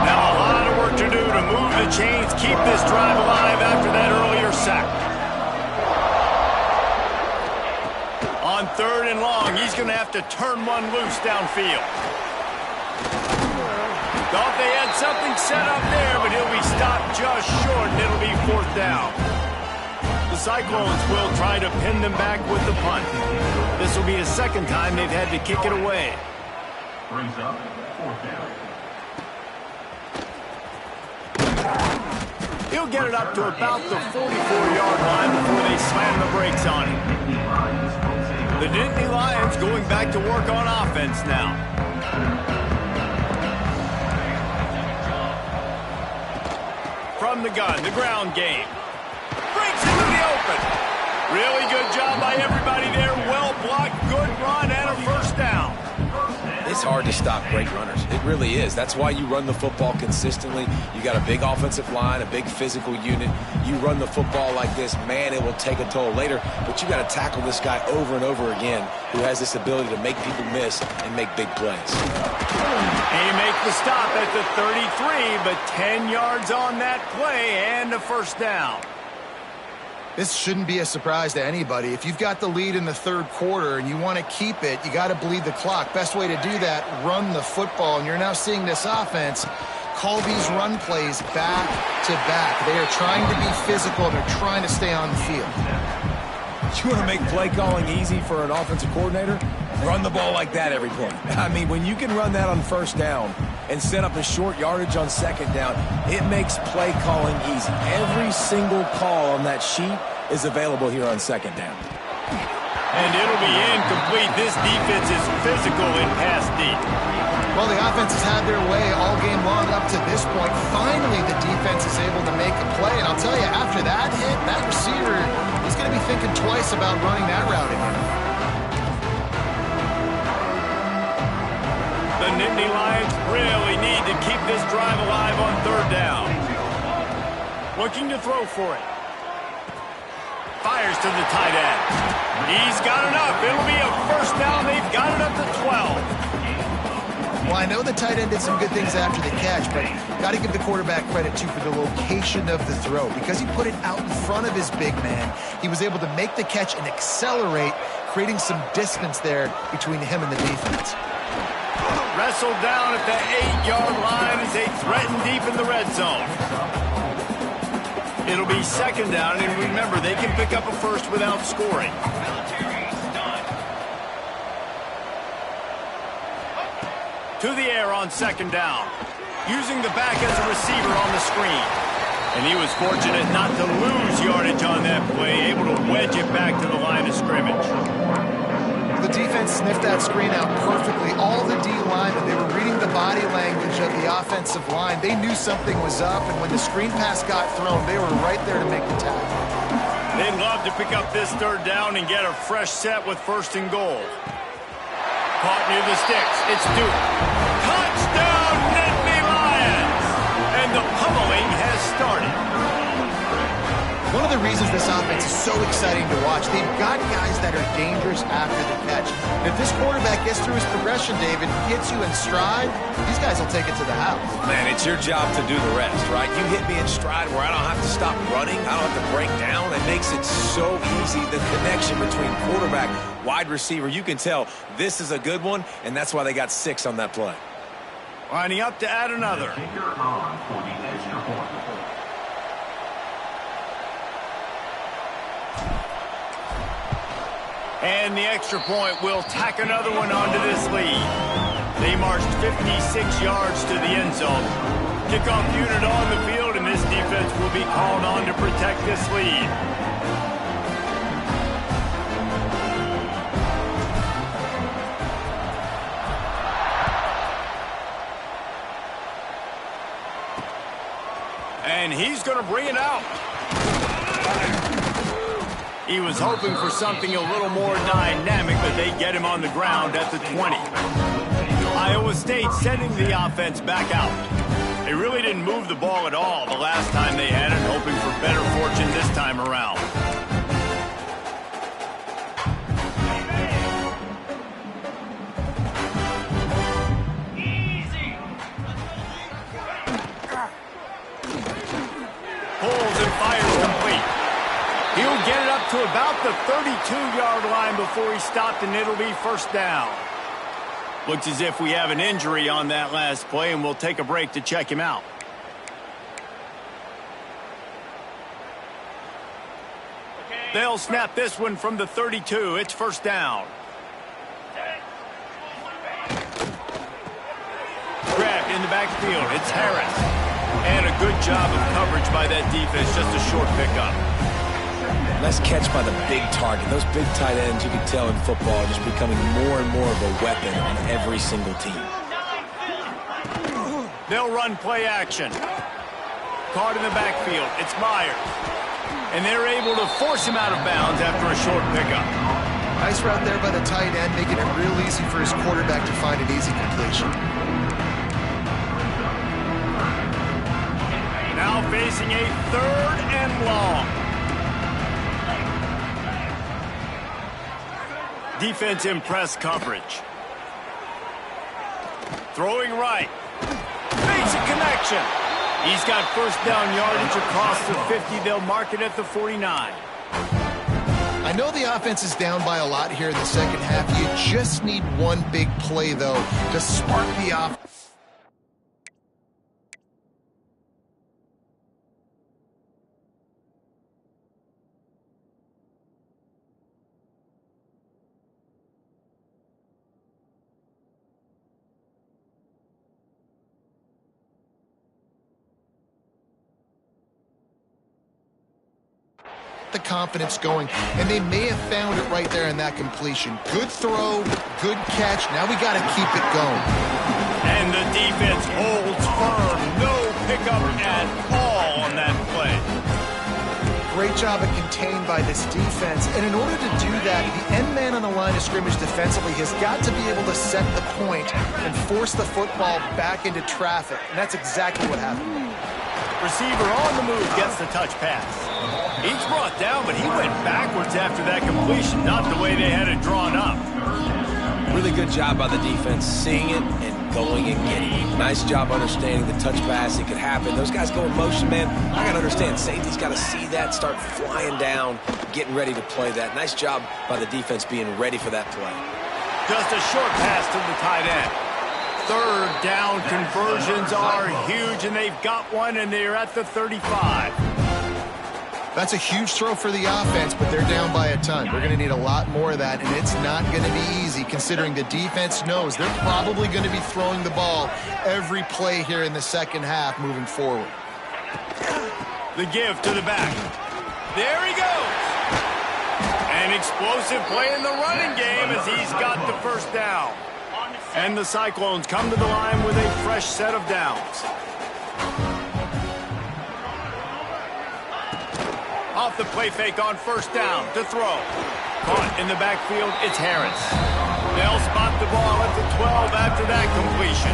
Now a lot of work to do to move the chains, keep this drive alive after that earlier sack. On third and long, he's going to have to turn one loose downfield. Thought they had something set up there, but he'll be stopped just short, and it'll be fourth down. The Cyclones will try to pin them back with the punt. This will be the second time they've had to kick it away. Brings up fourth down. He'll get it up to about the 44-yard line before they slam the brakes on him. The Nittany Lions going back to work on offense now. From the gun, the ground game. Breaks into the open. Really good job by everybody there. Well blocked, good run, and a first down. This It's hard to stop great runners. It really is. That's why you run the football consistently. You got a big offensive line, a big physical unit. You run the football like this, man, it will take a toll later. But you got to tackle this guy over and over again who has this ability to make people miss and make big plays. He make the stop at the 33, but 10 yards on that play and a first down. This shouldn't be a surprise to anybody. If you've got the lead in the third quarter and you want to keep it, you got to bleed the clock. Best way to do that, run the football. And you're now seeing this offense call these run plays back to back. They are trying to be physical, and they're trying to stay on the field. You want to make play calling easy for an offensive coordinator? Run the ball like that every play. I mean, when you can run that on first down and set up a short yardage on second down, it makes play calling easy. Every single call on that sheet is available here on second down. And it'll be incomplete. This defense is physical in pass deep. Well, the offense has had their way all game long up to this point. Finally, the defense is able to make a play. And I'll tell you, after that hit, that receiver is going to be thinking twice about running that route again. The Nittany Lions really need to keep this drive alive on third down. Looking to throw for it. Fires to the tight end. He's got enough. It'll be a first down. They've got it up to 12. Well, I know the tight end did some good things after the catch, but got to give the quarterback credit, too, for the location of the throw. Because he put it out in front of his big man, he was able to make the catch and accelerate, creating some distance there between him and the defense. Wrestled down at the 8-yard line as they threaten deep in the red zone. It'll be second down, and remember, they can pick up a first without scoring. To the air on second down. Using the back as a receiver on the screen. And he was fortunate not to lose yardage on that play, able to wedge it back to the line of scrimmage. The defense sniffed that screen out perfectly. All the D-linemen, they were reading the body language of the offensive line. They knew something was up, and when the screen pass got thrown, they were right there to make the tackle. They'd love to pick up this third down and get a fresh set with first and goal. Caught near the sticks. It's Duke. Touchdown, Nittany Lions! And the pummeling has started. One of the reasons this offense is so exciting to watch, they've got guys that are dangerous after the catch. And if this quarterback gets through his progression, David, gets you in stride, these guys will take it to the house. Man, it's your job to do the rest, right? You hit me in stride where I don't have to stop running. I don't have to break down. It makes it so easy. The connection between quarterback, wide receiver, you can tell this is a good one, and that's why they got 6 on that play. Lining up to add another. Kicker on for the extra point. And the extra point will tack another one onto this lead. They marched 56 yards to the end zone. Kickoff unit on the field, and this defense will be called on to protect this lead. And he's going to bring it out. He was hoping for something a little more dynamic, but they get him on the ground at the 20. Iowa State sending the offense back out. They really didn't move the ball at all the last time they had it, hoping for better fortune this time around. Pulls and fires complete. He'll get it up to about the 32-yard line before he stopped, and it'll be first down. Looks as if we have an injury on that last play, and we'll take a break to check him out. They'll snap this one from the 32. It's first down. Grabbed in the backfield. It's Harris. And a good job of coverage by that defense. Just a short pickup. Nice catch by the big target. Those big tight ends, you can tell in football, are just becoming more and more of a weapon on every single team. They'll run play action. Caught in the backfield. It's Myers. And they're able to force him out of bounds after a short pickup. Nice route there by the tight end, making it real easy for his quarterback to find an easy completion. Now facing a 3rd and long. Defense in press coverage. Throwing right. Makes a connection. He's got first down yardage across the 50. They'll mark it at the 49. I know the offense is down by a lot here in the second half. You just need one big play, though, to spark the offense. The confidence going, and they may have found it right there in that completion. Good throw, good catch. Now we got to keep it going. And the defense holds firm. No pickup at all on that play. Great job of contained by this defense. And in order to do that, the end man on the line of scrimmage defensively has got to be able to set the point and force the football back into traffic. And that's exactly what happened. Receiver on the move gets the touch pass. He's brought down, but he went backwards after that completion, not the way they had it drawn up. Really good job by the defense, seeing it and going and getting it. Nice job understanding the touch pass. It could happen. Those guys go in motion, man. I got to understand, safety's got to see that, start flying down, getting ready to play that. Nice job by the defense being ready for that play. Just a short pass to the tight end. 3rd down conversions are huge, and they've got one, and they're at the 35. That's a huge throw for the offense, but they're down by a ton. They're going to need a lot more of that, and it's not going to be easy considering the defense knows they're probably going to be throwing the ball every play here in the second half moving forward. The give to the back. There he goes. An explosive play in the running game as he's got the first down. And the Cyclones come to the line with a fresh set of downs. Off the play fake on first down to throw. Caught in the backfield, it's Harris. They'll spot the ball at the 12 after that completion.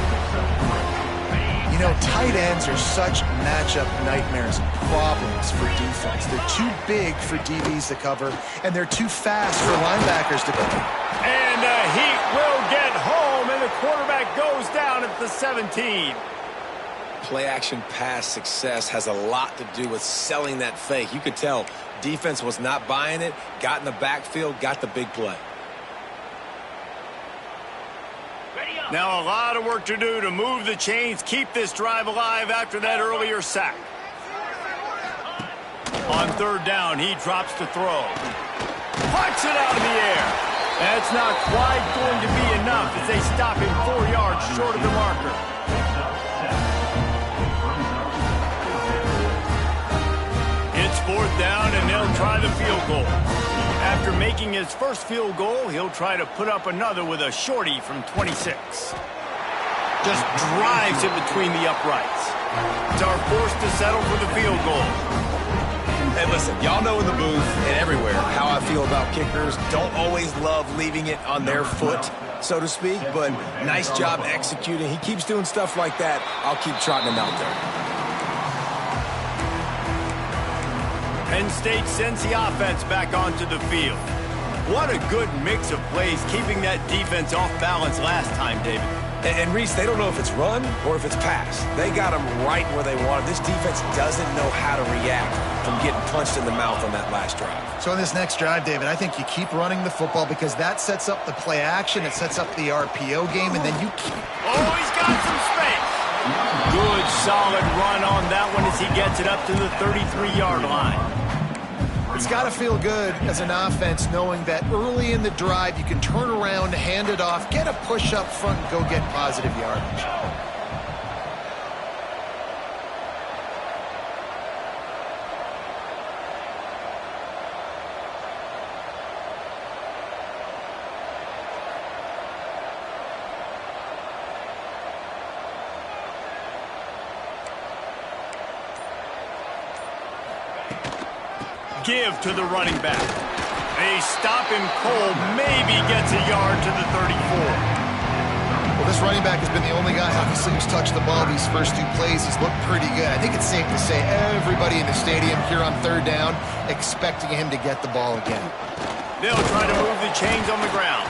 You know, tight ends are such matchup nightmares and problems for defense. They're too big for DBs to cover, and they're too fast for linebackers to cover. And he will get home, and the quarterback goes down at the 17. Play-action pass success has a lot to do with selling that fake. You could tell defense was not buying it, got in the backfield, got the big play. Now a lot of work to do to move the chains, keep this drive alive after that earlier sack. On 3rd down, he drops to throw. Puts it out of the air. That's not quite going to be enough as they stop him 4 yards short of the marker. It's 4th down, and they'll try the field goal. After making his first field goal, he'll try to put up another with a shorty from 26. Just drives it between the uprights. It's our forced to settle for the field goal. Hey, listen, y'all know in the booth and everywhere how I feel about kickers. Don't always love leaving it on their foot, so to speak, but nice job executing. He keeps doing stuff like that. I'll keep trotting him out there. Penn State sends the offense back onto the field. What a good mix of plays, keeping that defense off balance last time, David. And Reese, they don't know if it's run or if it's pass. They got them right where they want them. This defense doesn't know how to react from getting punched in the mouth on that last drive. So in this next drive, David, I think you keep running the football because that sets up the play action, it sets up the RPO game, and then you keep... Oh, he's got some space. Good, solid run on that one as he gets it up to the 33-yard line. It's got to feel good as an offense knowing that early in the drive you can turn around, hand it off, get a push up front, and go get positive yardage. Give to the running back. They stop him cold, maybe gets a yard to the 34. Well, this running back has been the only guy, obviously, who's touched the ball these first two plays. He's looked pretty good. I think it's safe to say everybody in the stadium here on third down expecting him to get the ball again. They'll try to move the chains on the ground.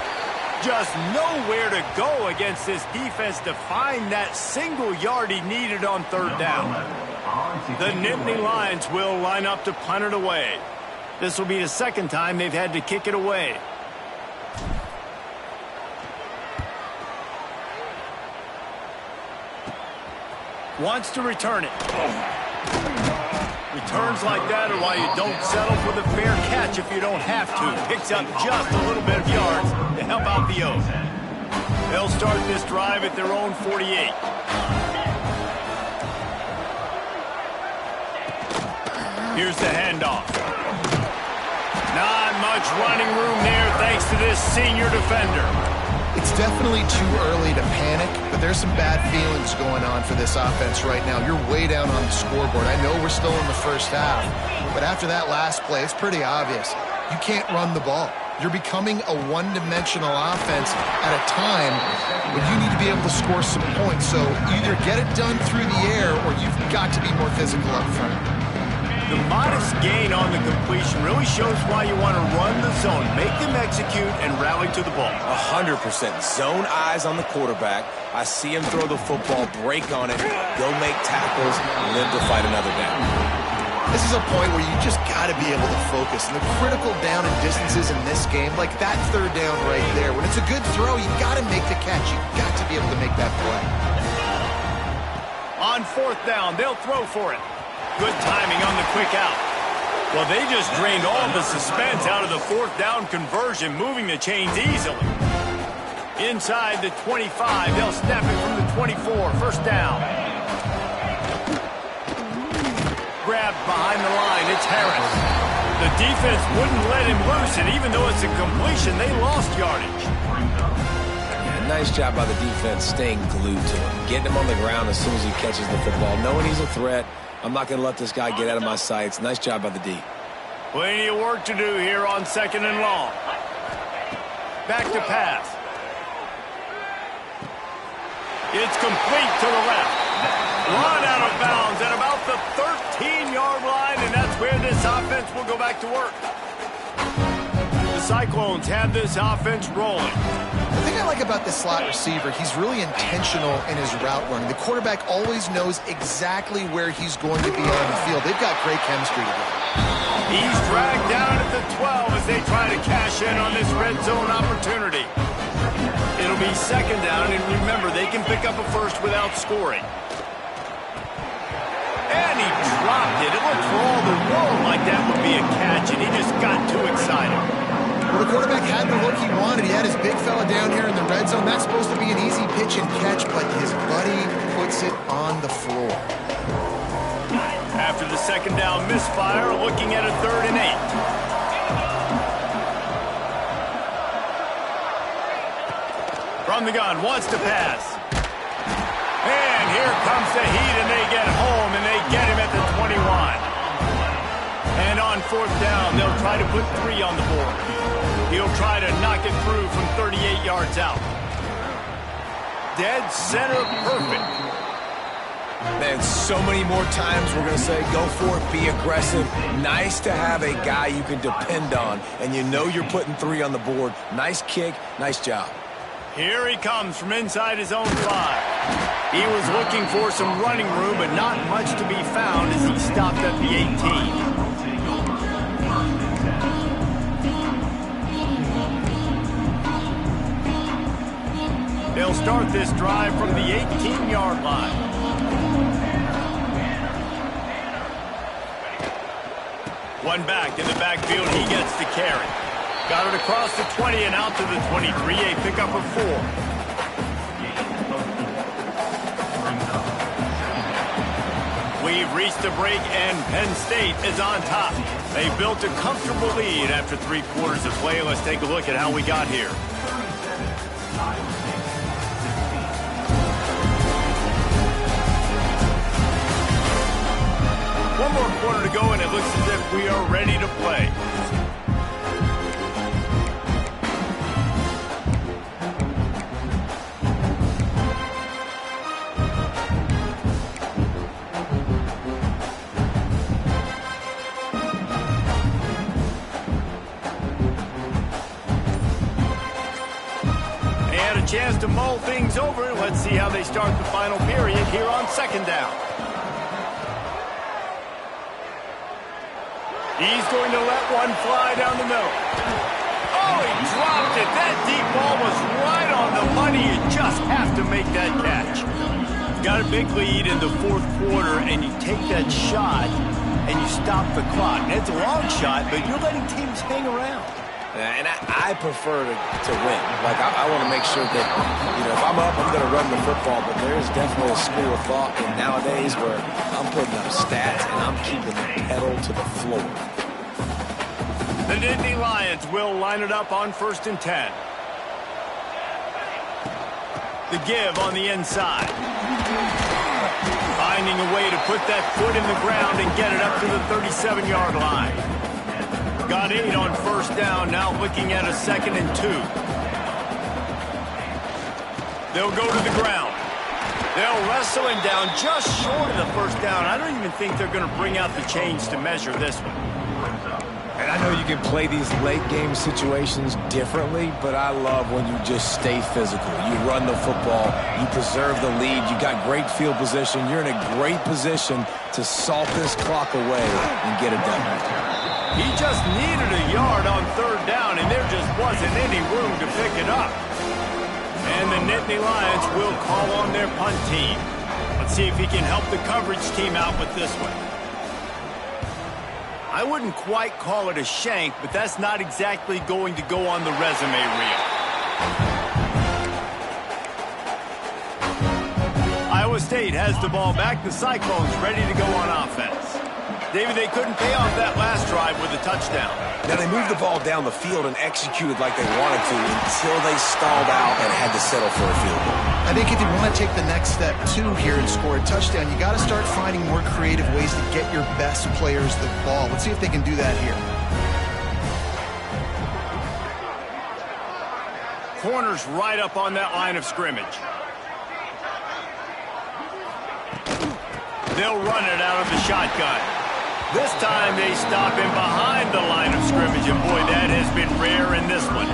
Just nowhere to go against this defense to find that single yard he needed on third down. The Nittany Lions will line up to punt it away. This will be the second time they've had to kick it away. Wants to return it. Returns like that are why you don't settle for the fair catch if you don't have to. Picks up just a little bit of yards to help out the O's. They'll start this drive at their own 48. Here's the handoff. Not much running room there thanks to this senior defender. It's definitely too early to panic, but there's some bad feelings going on for this offense right now. You're way down on the scoreboard. I know we're still in the first half, but after that last play, it's pretty obvious. You can't run the ball. You're becoming a one-dimensional offense at a time when you need to be able to score some points. So either get it done through the air or you've got to be more physical up front. The modest gain on the completion really shows why you want to run the zone, make them execute, and rally to the ball. 100%. Zone eyes on the quarterback. I see him throw the football, break on it, go make tackles, live to fight another down. This is a point where you just got to be able to focus. And the critical down and distances in this game, like that third down right there, when it's a good throw, you got to make the catch. You got to be able to make that play. On fourth down, they'll throw for it. Good timing on the quick out. Well, they just drained all the suspense out of the fourth down conversion, moving the chains easily. Inside the 25, they'll snap it from the 24. First down. Grabbed behind the line, it's Harris. The defense wouldn't let him loose, and even though it's a completion, they lost yardage. Nice job by the defense staying glued to him, getting him on the ground as soon as he catches the football, knowing he's a threat. I'm not going to let this guy get out of my sights. Nice job by the D. Plenty of work to do here on second and long. Back to pass. It's complete to the left. Run out of bounds at about the 13-yard line, and that's where this offense will go back to work. The Cyclones have this offense rolling. The thing I like about this slot receiver, he's really intentional in his route running. The quarterback always knows exactly where he's going to be on the field. They've got great chemistry together. He's dragged down at the 12 as they try to cash in on this red zone opportunity. It'll be second down, and remember, they can pick up a first without scoring. And he dropped it. It looked for all the world like that would be a catch, and he just got too excited. Well, the quarterback had the look he wanted. He had his big fella down here in the red zone. That's supposed to be an easy pitch and catch, but his buddy puts it on the floor. After the second down misfire, looking at a 3rd and 8. From the gun, wants to pass. And here comes the heat, and they get home, and they get him at the 21. And on fourth down, they'll try to put 3 on the board. He'll try to knock it through from 38 yards out. Dead center perfect. Man, so many more times we're going to say, go for it, be aggressive. Nice to have a guy you can depend on, and you know you're putting 3 on the board. Nice kick, nice job. Here he comes from inside his own 5. He was looking for some running room, but not much to be found as he stopped at the 18. They'll start this drive from the 18-yard line. One back in the backfield, he gets the carry. Got it across the 20 and out to the 23, a pickup of 4. We've reached the break, and Penn State is on top. They built a comfortable lead after 3 quarters of play. Let's take a look at how we got here. One more quarter to go, and it looks as if we are ready to play. chance to mull things over. Let's see how they start the final period here on second down. He's going to let one fly down the middle. Oh, he dropped it. That deep ball was right on the money. You just have to make that catch. Got a big lead in the fourth quarter, and you take that shot, and you stop the clock. And it's a long shot, but you're letting teams hang around. And I prefer to win. Like, I want to make sure that, if I'm up, I'm going to run the football. But there's definitely a school of thought nowadays where I'm putting up stats and I'm keeping the pedal to the floor. The Nittany Lions will line it up on 1st and 10. The give on the inside. Finding a way to put that foot in the ground and get it up to the 37-yard line. Got 8 on 1st down, now looking at a 2nd and 2. They'll go to the ground. They'll wrestle him down just short of the 1st down. I don't even think they're going to bring out the chains to measure this one. And I know you can play these late game situations differently, but I love when you just stay physical. You run the football, you preserve the lead, you got great field position, you're in a great position to salt this clock away and get it done. He just needed a yard on 3rd down, and there just wasn't any room to pick it up. And the Nittany Lions will call on their punt team. Let's see if he can help the coverage team out with this one. I wouldn't quite call it a shank, but that's not exactly going to go on the resume reel. Iowa State has the ball back. The Cyclones ready to go on offense. David, they couldn't pay off that last drive with a touchdown. Now, they moved the ball down the field and executed like they wanted to until they stalled out and had to settle for a field goal. I think if you want to take the next step, too, here and score a touchdown, you got to start finding more creative ways to get your best players the ball. Let's see if they can do that here. Corners right up on that line of scrimmage. They'll run it out of the shotgun. This time they stop him behind the line of scrimmage, and boy, that has been rare in this one.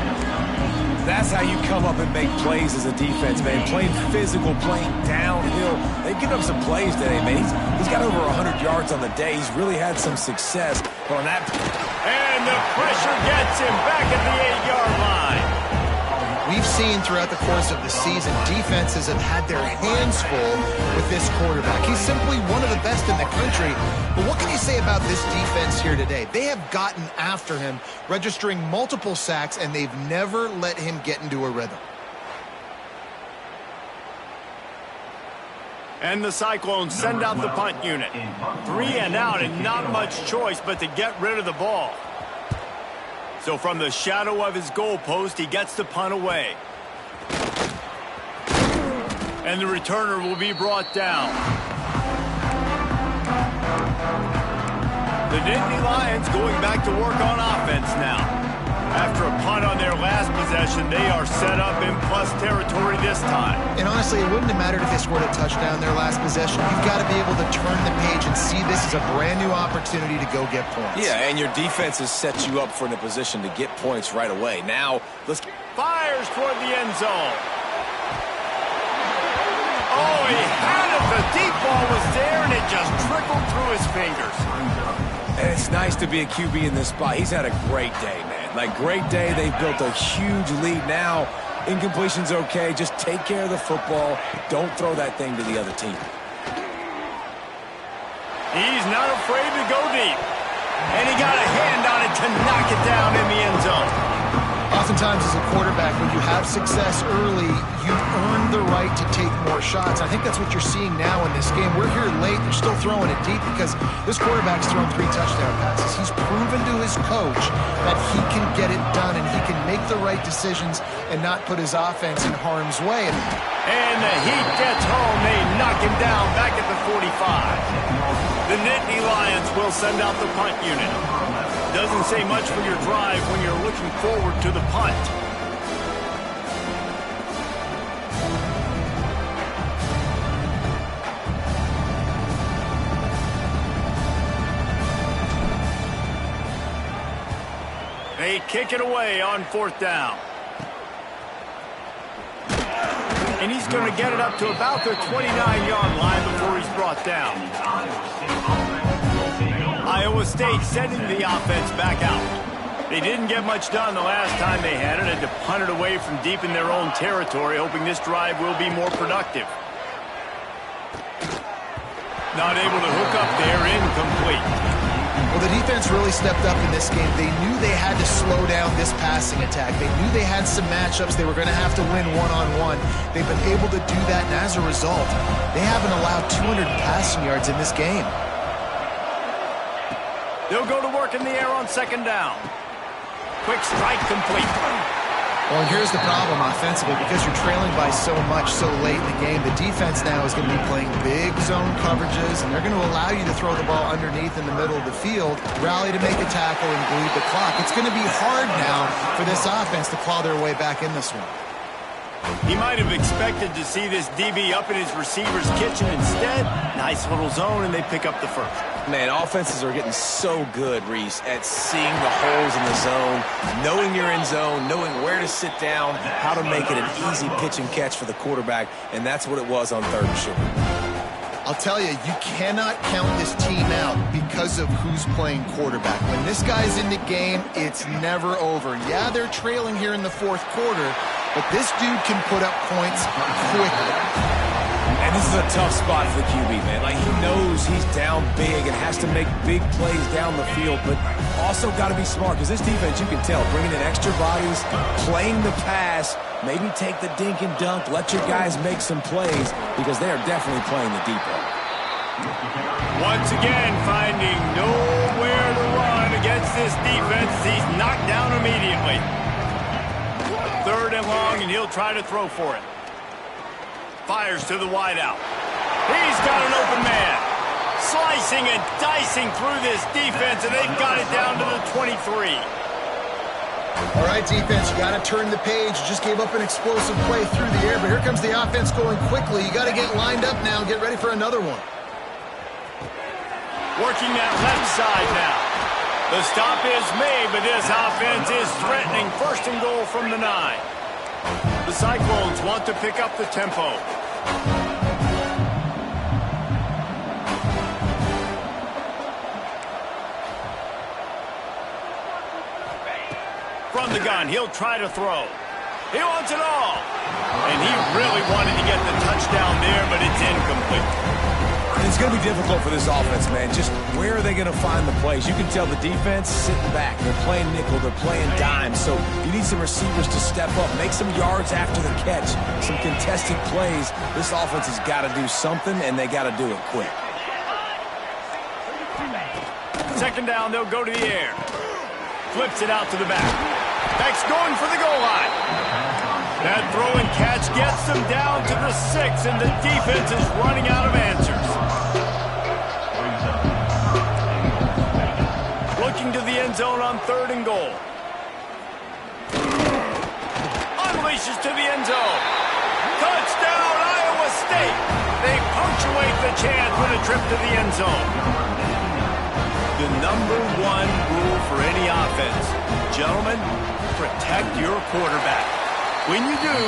That's how you come up and make plays as a defense, man. Playing physical, playing downhill. They've given up some plays today, man. He's got over 100 yards on the day. He's really had some success on that. And the pressure gets him back at the 8-yard line. We've seen throughout the course of the season, defenses have had their hands full with this quarterback. He's simply one of the best in the country. But what can you say about this defense here today? They have gotten after him, registering multiple sacks, and they've never let him get into a rhythm. And the Cyclones send out the punt unit. 3 and out, and not much choice but to get rid of the ball. So from the shadow of his goalpost, he gets the punt away. And the returner will be brought down. The Nittany Lions going back to work on offense now. After a punt on their last possession, they are set up in plus territory this time. And honestly, it wouldn't have mattered if they scored a touchdown their last possession. You've got to be able to turn the page and see this as a brand new opportunity to go get points. Yeah, and your defense has set you up for in a position to get points right away. Now, let's... Fires toward the end zone. Oh, he had it. The deep ball was there, and it just trickled through his fingers. And it's nice to be a QB in this spot. He's had a great day, man. Like, great day. They've built a huge lead now. Incompletion's okay. Just take care of the football. Don't throw that thing to the other team. He's not afraid to go deep. And he got a hand on it to knock it down in the end zone. Oftentimes as a quarterback, when you have success early, you earn the right to take more shots. I think that's what you're seeing now in this game. We're here late. They're still throwing it deep because this quarterback's thrown 3 touchdown passes. He's proven to his coach that he can get it done and he can make the right decisions and not put his offense in harm's way. And the heat gets home. They knock him down back at the 45. The Nittany Lions will send out the punt unit. Doesn't say much for your drive when you're looking forward to the punt. They kick it away on 4th down. And he's going to get it up to about the 29-yard line before he's brought down. Iowa State sending the offense back out. They didn't get much done the last time they had it. Had to punt it away from deep in their own territory, hoping this drive will be more productive. Not able to hook up there, incomplete. Well, the defense really stepped up in this game. They knew they had to slow down this passing attack. They knew they had some matchups they were going to have to win one-on-one. They've been able to do that, and as a result, they haven't allowed 200 passing yards in this game. They'll go to work in the air on second down. Quick strike complete. Well, and here's the problem offensively. Because you're trailing by so much so late in the game, the defense now is going to be playing big zone coverages, and they're going to allow you to throw the ball underneath in the middle of the field, rally to make a tackle, and bleed the clock. It's going to be hard now for this offense to claw their way back in this one. He might have expected to see this DB up in his receiver's kitchen. Instead, nice little zone, and they pick up the first. Man, offenses are getting so good, Reese, at seeing the holes in the zone, knowing you're in zone, knowing where to sit down, how to make it an easy pitch and catch for the quarterback, and that's what it was on third and short. I'll tell you, you cannot count this team out because of who's playing quarterback. When this guy's in the game, it's never over. Yeah, they're trailing here in the fourth quarter, but this dude can put up points quickly. And this is a tough spot for the QB, man. Like, he knows he's down big and has to make big plays down the field, but also got to be smart, because this defense, you can tell, bringing in extra bodies, playing the pass, maybe take the dink and dunk, let your guys make some plays, because they are definitely playing the deep ball. Once again, finding nowhere to run against this defense. He's knocked down immediately. Third and long, and he'll try to throw for it. Fires to the wideout. He's got an open man. Slicing and dicing through this defense, and they've got it down to the 23. All right, defense, you got to turn the page. You just gave up an explosive play through the air, but here comes the offense going quickly. You got to get lined up now and get ready for another one. Working that left side now. The stop is made, but this offense is threatening. First and goal from the 9. The Cyclones want to pick up the tempo. From the gun, he'll try to throw. He wants it all. And he really wanted to get the touchdown there, but it's incomplete. It's going to be difficult for this offense, man. Just where are they going to find the plays? You can tell the defense sitting back. They're playing nickel. They're playing dime. So you need some receivers to step up, make some yards after the catch, some contested plays. This offense has got to do something, and they got to do it quick. Second down, they'll go to the air. Flips it out to the back. Back's going for the goal line. That throw and catch gets them down to the 6, and the defense is running out of answers. Looking to the end zone on third and goal. Unleashes to the end zone. Touchdown, Iowa State. They punctuate the chance with a trip to the end zone. The number one rule for any offense, gentlemen, protect your quarterback. When you do,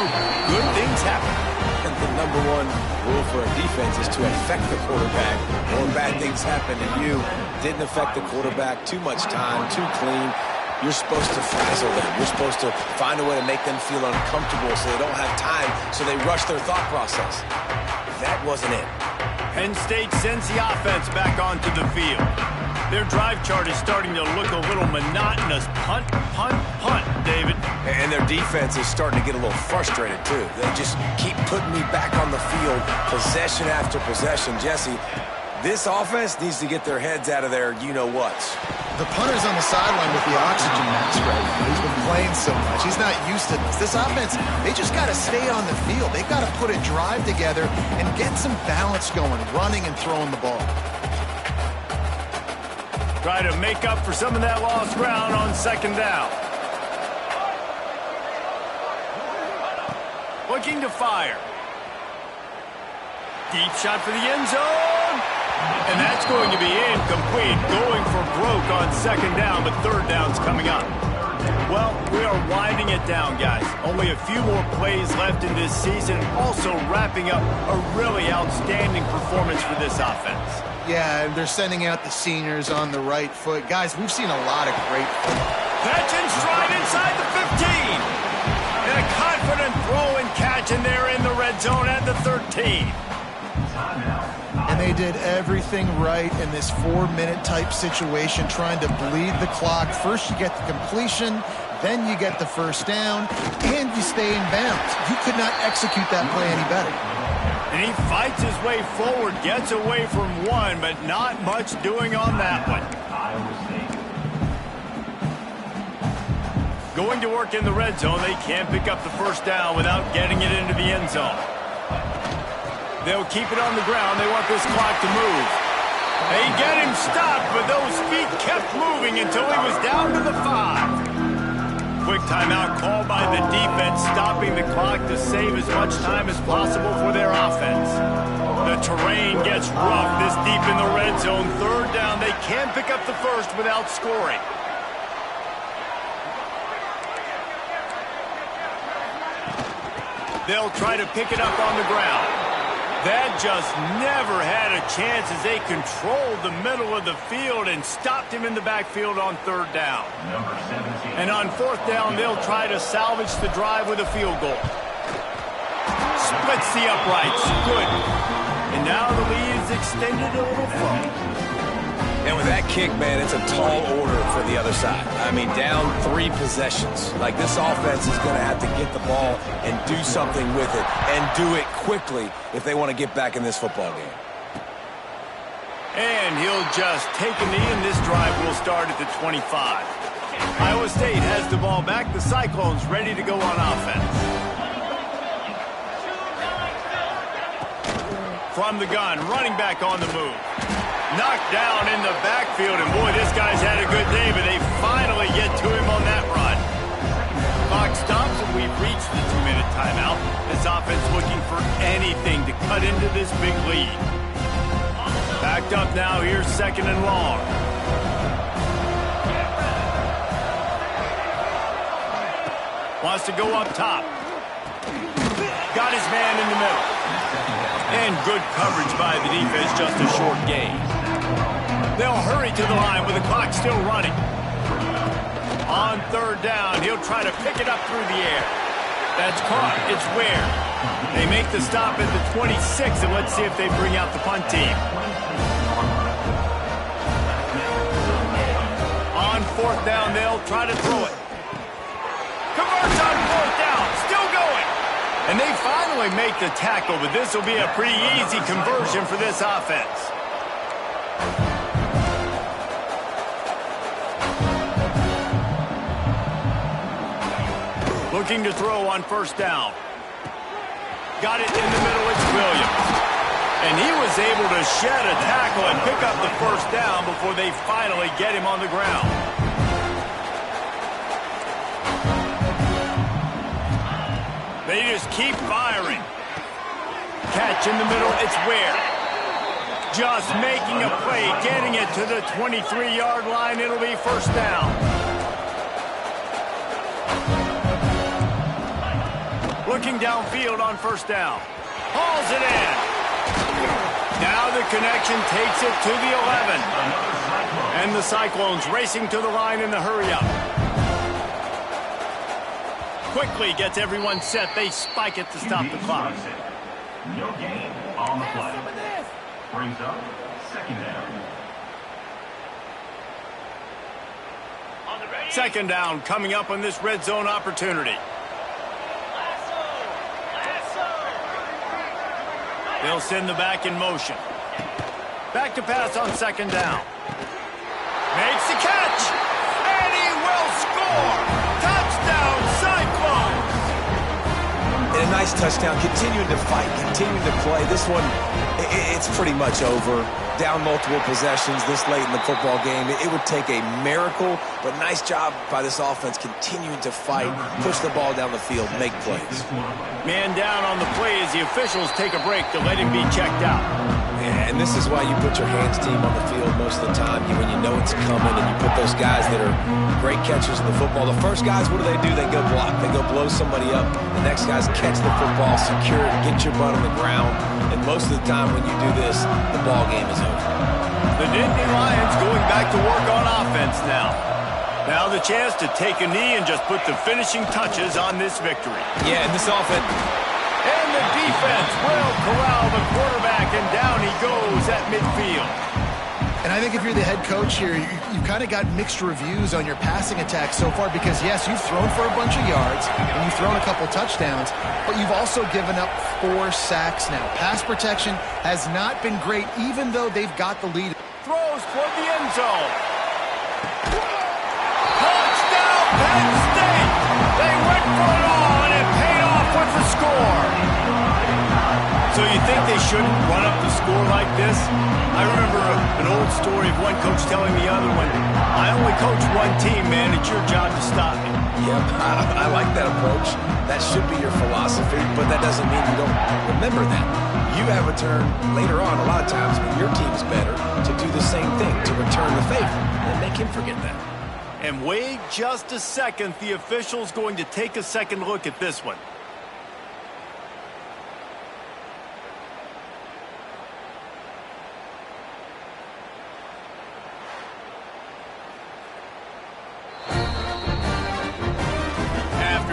good things happen. And the number one rule for a defense is to affect the quarterback. More bad things happen to you. Didn't affect the quarterback. Too much time, too clean. You're supposed to frazzle them. You're supposed to find a way to make them feel uncomfortable so they don't have time, so they rush their thought process. That wasn't it. Penn State sends the offense back onto the field. Their drive chart is starting to look a little monotonous. Punt, punt, punt, David. And their defense is starting to get a little frustrated, too. They just keep putting me back on the field, possession after possession. Jesse, this offense needs to get their heads out of their you-know-whats. The punter's on the sideline with the oxygen mask right now. He's been playing so much. He's not used to this. This offense, they just got to stay on the field. They've got to put a drive together and get some balance going, running and throwing the ball. Try to make up for some of that lost ground on second down. Looking to fire. Deep shot for the end zone. And that's going to be incomplete. Going for broke on second down, but third down's coming up. Well, we are winding it down, guys. Only a few more plays left in this season. Also wrapping up a really outstanding performance for this offense. Yeah, and they're sending out the seniors on the right foot. Guys, we've seen a lot of great football. Catch and stride inside the 15. And a confident throw and catch in there in the red zone at the 13. And they did everything right in this 4-minute type situation, trying to bleed the clock. First you get the completion, then you get the first down, and you stay in bounds. You could not execute that play any better. And he fights his way forward, gets away from one, but not much doing on that one. Going to work in the red zone, they can't pick up the first down without getting it into the end zone. They'll keep it on the ground. They want this clock to move. They get him stopped, but those feet kept moving until he was down to the 5. Quick timeout called by the defense, stopping the clock to save as much time as possible for their offense. The terrain gets rough this deep in the red zone. Third down, they can't pick up the first without scoring. They'll try to pick it up on the ground. That just never had a chance as they controlled the middle of the field and stopped him in the backfield on third down. And on fourth down, they'll try to salvage the drive with a field goal. Splits the uprights. Good. And now the lead is extended a little further. And with that kick, man, it's a tall order for the other side. I mean, down 3 possessions. Like, this offense is going to have to get the ball and do something with it, and do it quickly if they want to get back in this football game. And he'll just take a knee, and this drive will start at the 25. Iowa State has the ball back. The Cyclones ready to go on offense. From the gun, running back on the move. Knocked down in the backfield, and boy, this guy's had a good day, but they finally get to him on that run. Clock stops, and we've reached the 2-minute timeout. This offense looking for anything to cut into this big lead. Backed up now, here's second and long. Wants to go up top. Got his man in the middle. And good coverage by the defense, just a short gain. They'll hurry to the line with the clock still running. On third down, he'll try to pick it up through the air. That's caught. It's Ware. They make the stop at the 26, and let's see if they bring out the punt team. On fourth down, they'll try to throw it. Converts on fourth down. Still going. And they finally make the tackle, but this will be a pretty easy conversion for this offense. Looking to throw on first down. Got it in the middle, it's Williams. And he was able to shed a tackle and pick up the first down before they finally get him on the ground. They just keep firing. Catch in the middle, it's Ware. Just making a play, getting it to the 23-yard line. It'll be first down. Looking downfield on first down. Hauls it in. Now the connection takes it to the 11. And the Cyclones racing to the line in the hurry-up. Quickly gets everyone set. They spike it to stop the clock. No gain on the play. Brings up second down. Second down coming up on this red zone opportunity. They'll send the back in motion. Back to pass on second down. Makes the catch. And he will score. Touchdown, Cyclones. And a nice touchdown. Continuing to fight, continuing to play. This one, it's pretty much over. Down multiple possessions this late in the football game. It would take a miracle, but nice job by this offense continuing to fight, push the ball down the field, make plays. Man down on the play as the officials take a break to let him be checked out. Yeah, and this is why you put your hands team on the field most of the time when you know it's coming, and you put those guys that are great catchers of the football. The first guys, what do? They go block. They go blow somebody up. The next guys catch the football, secure it, get your butt on the ground. And most of the time when you do this, the ball game is over. The Nittany Lions going back to work on offense now. Now the chance to take a knee and just put the finishing touches on this victory. Yeah, and this offense. And the defense will corral the quarterback, and down he goes at midfield. And I think if you're the head coach here, you've kind of got mixed reviews on your passing attack so far because, yes, you've thrown for a bunch of yards and you've thrown a couple touchdowns, but you've also given up 4 sacks now. Pass protection has not been great, even though they've got the lead. Throws toward the end zone. Touchdown, Penn State! They went for it all, and it paid off with the score. So you think they shouldn't run up the score like this? I remember an old story of one coach telling the other one, I only coach one team, man. It's your job to stop me. Yep, I like that approach. That should be your philosophy, but that doesn't mean you don't remember that. You have a turn later on, a lot of times, when your team is better, to do the same thing, to return the favor, and make him forget that. And wait just a second. The official's going to take a second look at this one.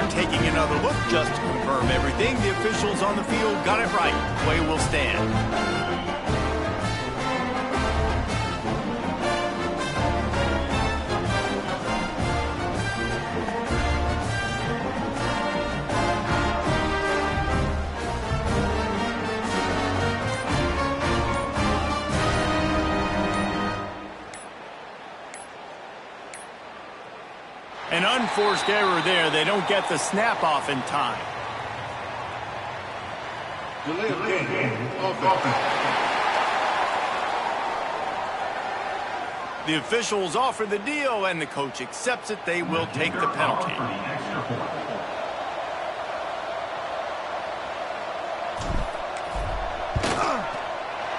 Taking another look just to confirm everything, the officials on the field got it right. Play will stand. An unforced error there. They don't get the snap off in time. Delay of game. Offense. The officials offer the deal, and the coach accepts it. They will take the penalty.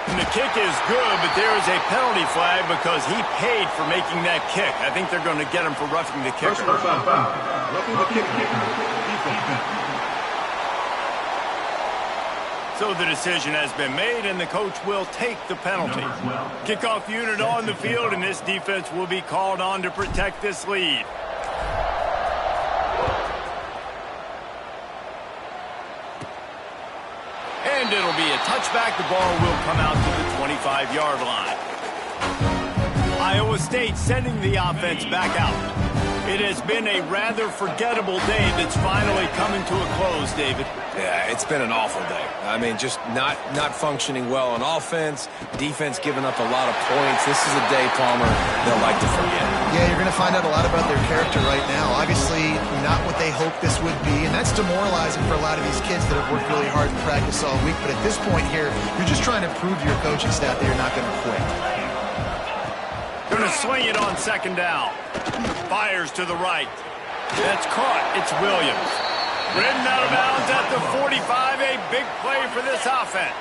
And the kick is good, but there is a penalty flag because he paid for making that kick. I think they're going to get him for roughing the kicker. Roughing the kicker. So the decision has been made, and the coach will take the penalty. Kickoff unit on the field, and this defense will be called on to protect this lead. And it'll be a touchback. The ball will come out to the 25-yard line. Iowa State sending the offense back out. It has been a rather forgettable day that's finally coming to a close, David. Yeah, it's been an awful day. I mean, just not functioning well on offense, defense giving up a lot of points. This is a day, Palmer, they'll like to forget. Yeah, you're going to find out a lot about their character right now. Obviously, not what they hoped this would be, and that's demoralizing for a lot of these kids that have worked really hard in practice all week. But at this point here, you're just trying to prove to your coaching staff that you're not going to quit. Going to swing it on second down. Fires to the right. That's caught. It's Williams. Ridden out of bounds at the 45. A big play for this offense.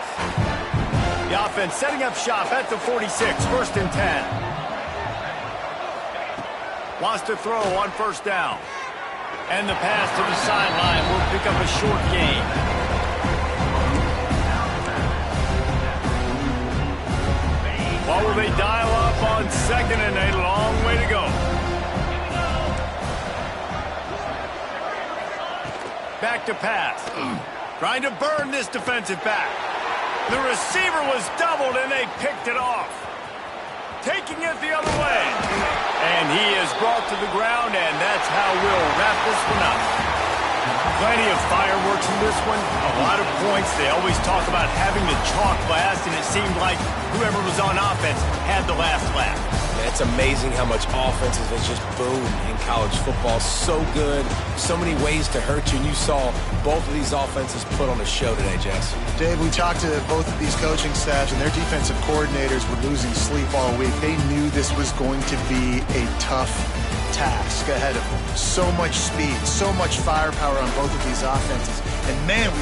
The offense setting up shop at the 46. 1st and 10. Wants to throw on first down. And the pass to the sideline will pick up a short gain. What will they dial up on second and a long way to go? Back to pass. Trying to burn this defensive back. The receiver was doubled and they picked it off. Taking it the other way. And he is brought to the ground, and that's how we'll wrap this one up. Plenty of fireworks in this one. A lot of points. They always talk about having the chalk last, and it seemed like whoever was on offense had the last laugh. Yeah, it's amazing how much offenses has just boomed in college football. So good. So many ways to hurt you. And you saw both of these offenses put on a show today, Jess. Dave, we talked to both of these coaching staffs, and their defensive coordinators were losing sleep all week. They knew this was going to be a tough task ahead of them. So much speed, so much firepower on both of these offenses. And man,